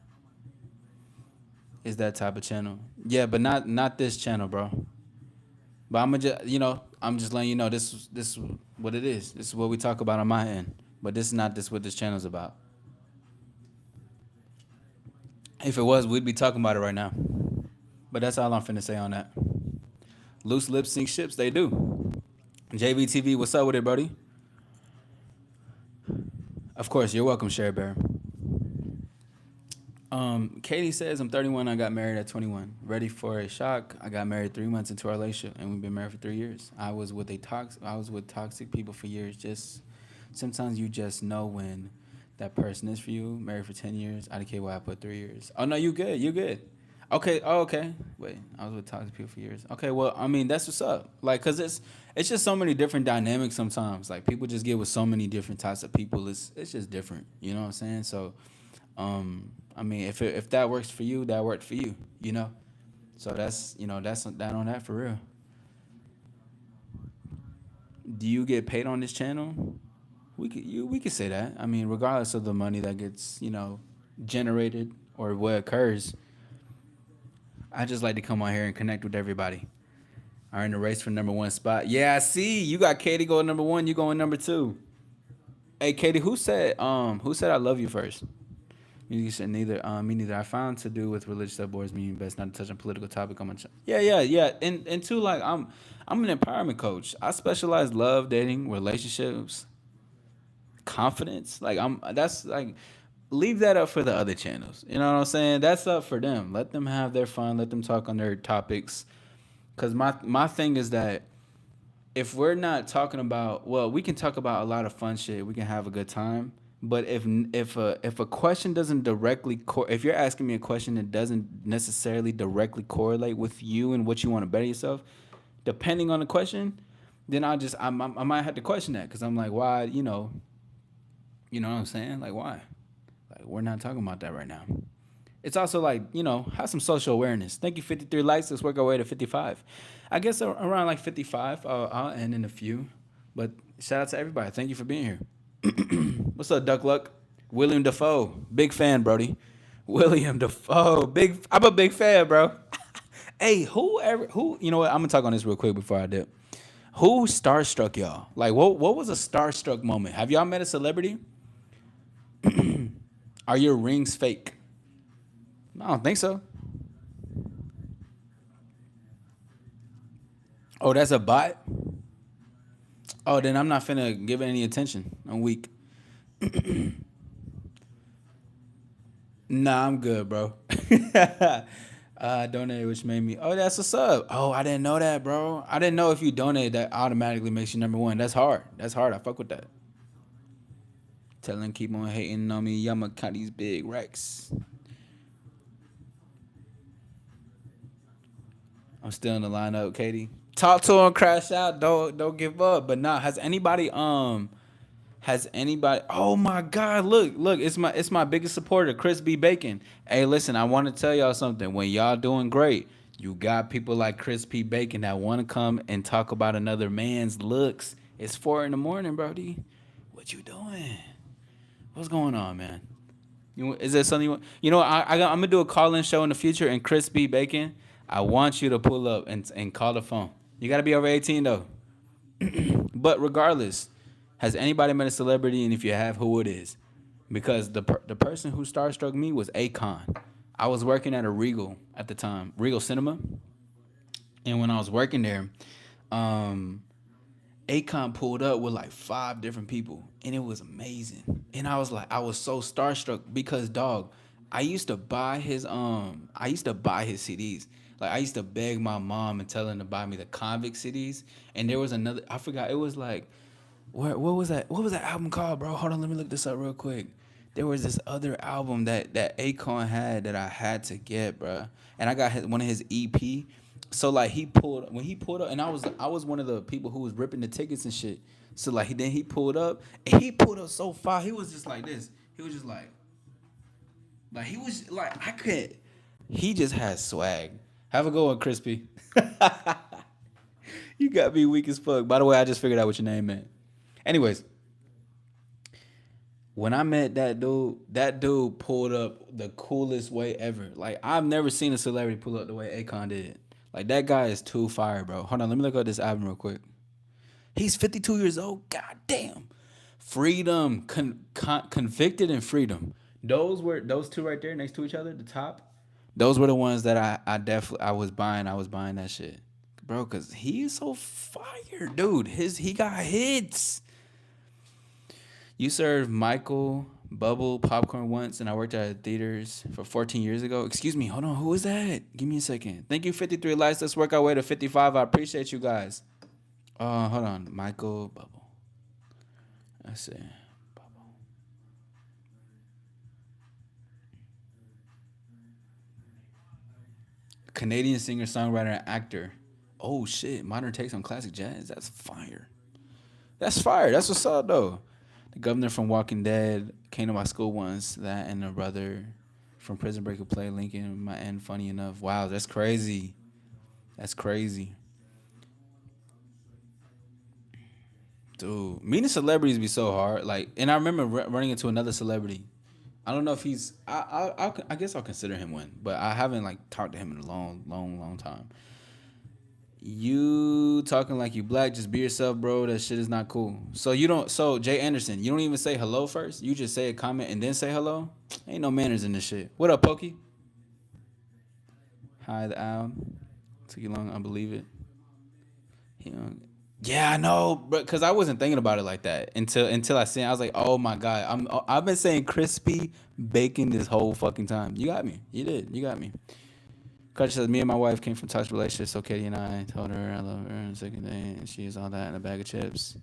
Is that type of channel? Yeah, but not this channel, bro. But I'm gonna just I'm just letting you know this is what it is. This is what we talk about on my end. But this is not this what this channel's about. If it was, we'd be talking about it right now. But that's all I'm finna say on that. Loose lips sink ships. They do. JVTV, what's up with it, buddy? Of course, you're welcome, Share Bear. Katie says, I'm 31. I got married at 21. Ready for a shock. I got married 3 months into our relationship, and we've been married for 3 years. I was with toxic people for years. Just sometimes you just know when that person is for you. Married for 10 years. I don't care why I put 3 years. Oh no, you good. You good. Okay. Oh, okay. Wait, I was with toxic people for years. Okay. Well, I mean, that's what's up. Like, cause it's just so many different dynamics sometimes. Like people just get with so many different types of people. It's just different. You know what I'm saying? So I mean, if that works for you, that worked for you, you know. So that's that's that on that for real. Do you get paid on this channel? We could say that. I mean, regardless of the money that gets generated or what occurs, I just like to come on here and connect with everybody. Are in the race for number one spot. Yeah, I see you got Katie going number one. You going number two. Hey, Katie, who said I love you first? You said neither. Me neither. I found to do with religious that bores me best not to touch on political topic on my channel. Yeah, yeah, yeah. And two, like I'm an empowerment coach. I specialize love, dating, relationships, confidence. Like that's like leave that up for the other channels. You know what I'm saying? That's up for them. Let them have their fun. Let them talk on their topics. Cause my thing is that if we're not talking about, well, we can talk about a lot of fun shit. We can have a good time. But if a question doesn't if you're asking me a question that doesn't necessarily directly correlate with you and what you want to better yourself, depending on the question, then I might have to question that, because I'm like, why, you know what I'm saying, like why, like we're not talking about that right now. It's also like, have some social awareness. Thank you, 53 likes. Let's work our way to 55. I guess around like 55, I'll end in a few. But shout out to everybody. Thank you for being here. What's up, Duck Luck? William Defoe. Big fan, Brody. William Defoe. I'm a big fan, bro. Hey, you know what? I'm going to talk on this real quick before I dip. Who starstruck y'all? Like, what was a starstruck moment? Have y'all met a celebrity? Are your rings fake? I don't think so. Oh, that's a bot. Oh, then I'm not finna give it any attention. I'm weak. Nah, I'm good, bro. Donate, which made me. Oh, that's a sub. Oh, I didn't know that, bro. I didn't know if you donate, that automatically makes you number one. That's hard. That's hard. I fuck with that. Tell them keep on hating on me. I'ma count these big racks. I'm still in the lineup, Katie. Talk to him, crash out. Don't give up. But nah, has anybody? Oh my God! Look! It's my biggest supporter, Chris B. Bacon. Hey, listen, I want to tell y'all something. When y'all doing great, you got people like Chris P. Bacon that want to come and talk about another man's looks. It's 4 in the morning, Brody. What you doing? What's going on, man? Is there something you want? I'm gonna do a call-in show in the future. And Chris B. Bacon, I want you to pull up and call the phone. You gotta be over 18 though. But regardless, has anybody met a celebrity, and if you have, who it is? Because the person who starstruck me was Akon. I was working at a Regal at the time, Regal Cinema, and when I was working there, um, Akon pulled up with like 5 different people, and it was amazing. And I was so starstruck because, dog, I used to buy his CDs. Like I used to beg my mom and tell her to buy me the Convict CDs. And there was another, I forgot, it was like, what was that? What was that album called, bro? Hold on, let me look this up real quick. There was this other album that Akon had that I had to get, bro. And I got one of his EP. So like he pulled up, and I was one of the people who was ripping the tickets and shit. So like then he pulled up, and he pulled up so far. He was just like this. He was just like he was like I could. He just has swag. Have a good one, Crispy. You got me weak as fuck. By the way, I just figured out what your name meant. Anyways, when I met that dude pulled up the coolest way ever. Like I've never seen a celebrity pull up the way Akon did. Like that guy is too fire, bro. Hold on, let me look up this album real quick. He's 52 years old. God damn. Freedom, convicted and freedom. Those two right there next to each other, the top. Those were the ones that I definitely I was buying. I was buying that shit, bro. Cause he is so fire, dude. He got hits. You served Michael Bubble popcorn once, and I worked at theaters for 14 years ago. Excuse me, hold on. Who is that? Give me a second. Thank you, 53 likes. Let's work our way to 55. I appreciate you guys. Hold on. Michael Bubble. Let's see. Canadian singer, songwriter, and actor. Oh shit. Modern takes on classic jazz. That's fire. That's fire. That's what's up though. The governor from Walking Dead came to my school once. That and the brother from Prison Break could play Lincoln in my end. Funny enough. Wow, that's crazy. That's crazy, dude. Meeting celebrities be so hard. Like, and I remember running into another celebrity. I don't know if he's. I guess I'll consider him one, but I haven't like talked to him in a long time. You talking like you black? Just be yourself, bro. That shit is not cool. So you don't. So Jay Anderson, you don't even say hello first. You just say a comment and then say hello. Ain't no manners in this shit. What up, Pokey? Hi, the owl. Took you long. I believe it. You know, yeah, I know, but because I wasn't thinking about it like that until I seen. It. I was like, oh my god, I've been saying crispy bacon this whole fucking time. You got me. You did. You got me. Carter says, me and my wife came from toxic relationships, so Katie and I told her I love her on the second day, and she is all that in a bag of chips.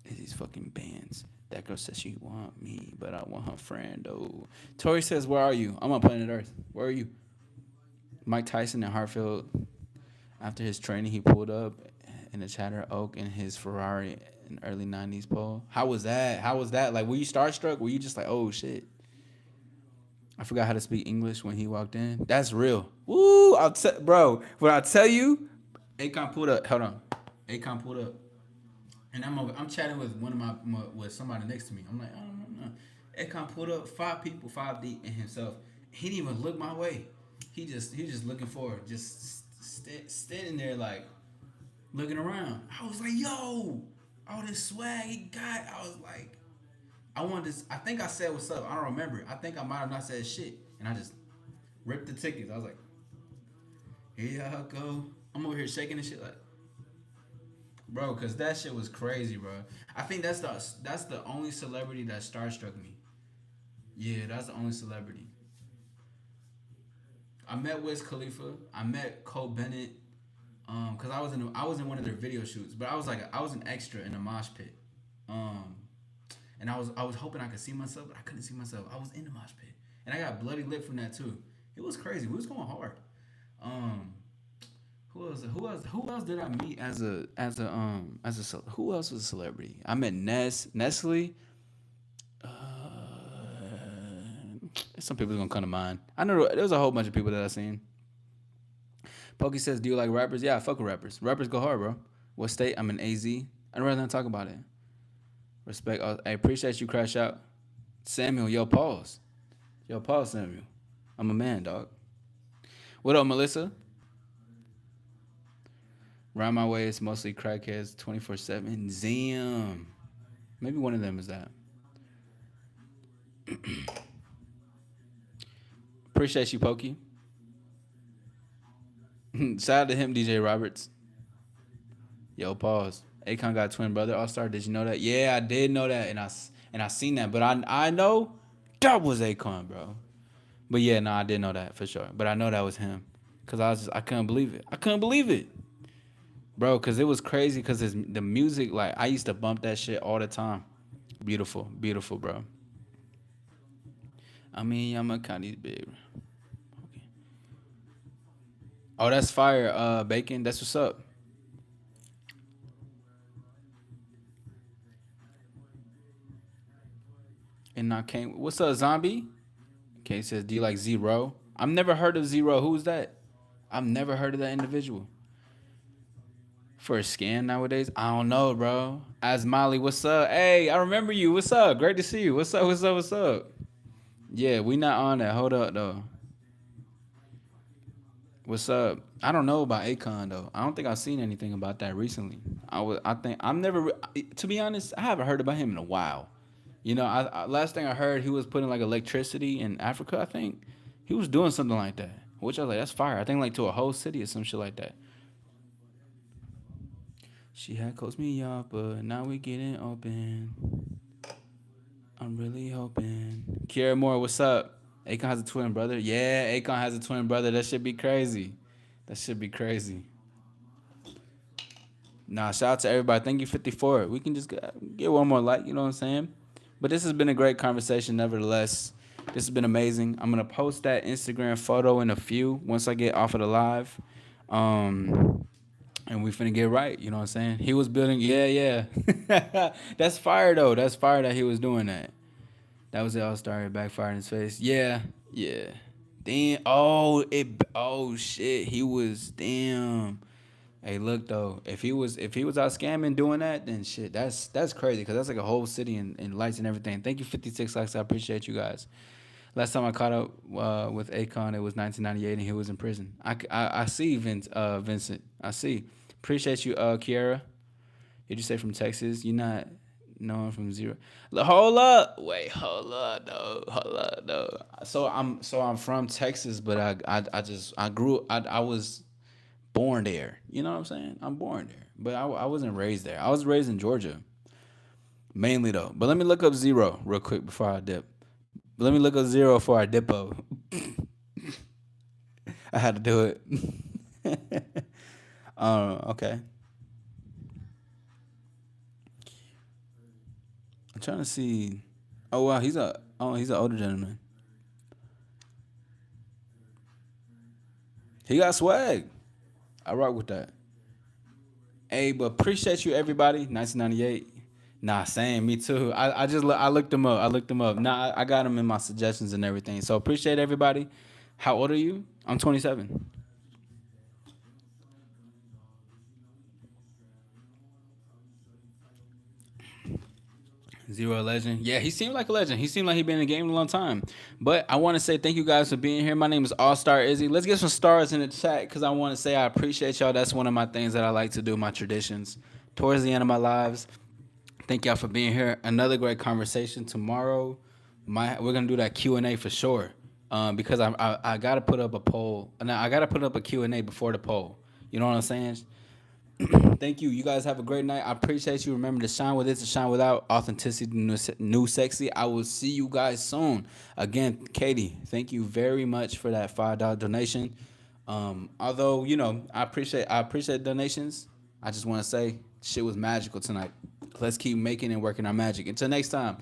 These fucking bands. That girl says she want me, but I want her friend, though. Tori says, where are you? I'm on planet Earth. Where are you? Mike Tyson and Hartfield, after his training, he pulled up in a Chatter Oak in his Ferrari in early 90s pole. How was that? How was that? Like, were you starstruck? Were you just like, oh, shit? I forgot how to speak English when he walked in. That's real. Woo! Bro, when I tell you, Akon pulled up. Hold on. Akon pulled up. And I'm chatting with with somebody next to me. I'm like, oh, no. Akon pulled up 5 people, 5 deep in himself. He didn't even look my way. He was just looking forward, just standing there like looking around. I was like, yo, all this swag he got. I wanted to. I think I said what's up. I don't remember. I think I might have not said shit, and I just ripped the tickets. I was like, here y'all go. I'm over here shaking and shit like, bro, cause that shit was crazy, bro. I think that's the only celebrity that starstruck me. Yeah, that's the only celebrity. I met Wiz Khalifa. I met Cole Bennett. Cause I was in one of their video shoots, but I was an extra in a mosh pit. Um, and I was hoping I could see myself, but I couldn't see myself. I was in the mosh pit, and I got bloody lip from that too. It was crazy. We was going hard. Um, who else? Who else? Who else did I meet who else was a celebrity? I met Nestle. Some people's gonna come to mind. I know there was a whole bunch of people that I seen. Pokey says, "Do you like rappers?" Yeah, I fuck with rappers. Rappers go hard, bro. What state? I'm in AZ. I'd rather not talk about it. Respect. I appreciate you, Crash Out. Samuel, yo, pause. Yo, pause, Samuel. I'm a man, dog. What up, Melissa? Round my way, it's mostly crackheads 24/7. Zam. Maybe one of them is that. Appreciate you, Pokey. Shout out to him, DJ Roberts. Yo, pause. Akon got a twin brother, All Star. Did you know that? Yeah, I did know that, and I seen that, but I know that was Akon, bro. But yeah, no, I did know that for sure. But I know that was him, cause I couldn't believe it. I couldn't believe it, bro. Cause it was crazy. Cause the music, like I used to bump that shit all the time. Beautiful, beautiful, bro. I mean, I'm a Kanye's big. Okay. Oh, that's fire, Bacon. That's what's up. And I came. What's up, Zombie? Okay, says, do you like Zero? I've never heard of Zero. Who's that? I've never heard of that individual. For a scam nowadays? I don't know, bro. As Molly, what's up? Hey, I remember you. What's up? Great to see you. What's up? What's up? What's up? Yeah, we not on that. Hold up though. What's up? I don't know about Akon though. I don't think I've seen anything about that recently. I think I'm never. To be honest, I haven't heard about him in a while. You know, last thing I heard, he was putting like electricity in Africa. I think he was doing something like that, which I was like, that's fire. I think like to a whole city or some shit like that. She had closed me off, but now we getting open. I'm really hoping. Kiera Moore, what's up? Akon has a twin brother. Yeah, Akon has a twin brother. That should be crazy. That should be crazy. Nah, shout out to everybody. Thank you, 54. We can just get one more like, you know what I'm saying? But this has been a great conversation, nevertheless. This has been amazing. I'm gonna post that Instagram photo in a few once I get off of the live. And we finna get right, you know what I'm saying? He was building, yeah, yeah. That's fire though. That's fire that he was doing that. That was it. All started backfired in his face. Yeah, yeah. Damn. Oh shit. He was damn. Hey, look though. If he was out scamming doing that, then shit. That's crazy because that's like a whole city and lights and everything. Thank you, 56 likes. I appreciate you guys. Last time I caught up with Akon, it was 1998, and he was in prison. I see Vincent. I see. Appreciate you, Kiara. Did you say from Texas? You're not knowing from zero. Hold up. Wait, hold up, though. Hold up, though. So I'm from Texas, but I grew I was born there. You know what I'm saying? I'm born there, but I wasn't raised there. I was raised in Georgia, mainly though. But let me look up zero real quick before I dip. Let me look up zero before I dippo. I had to do it. Okay. I'm trying to see. Oh wow, he's an older gentleman. He got swag. I rock with that. Hey, but appreciate you everybody. 1998. Nah, same. Me too. I looked them up. I looked them up. Nah, I got them in my suggestions and everything. So appreciate everybody. How old are you? I'm 27. Zero a legend. Yeah, he seemed like a legend. He seemed like he'd been in the game a long time. But I want to say thank you guys for being here. My name is All Star Izzy. Let's get some stars in the chat because I want to say I appreciate y'all. That's one of my things that I like to do, my traditions. Towards the end of my lives, Thank y'all for being here. Another great conversation tomorrow. We're gonna do that Q&A for sure. Because I gotta put up a poll. No, I gotta put up a Q&A before the poll. You know what I'm saying? Thank you. You guys have a great night. I appreciate you. Remember to shine with it, to shine without. Authenticity, new sexy. I will see you guys soon. Again, Katie, thank you very much for that $5 donation. Although I appreciate donations. I just want to say shit was magical tonight. Let's keep making and working our magic. Until next time.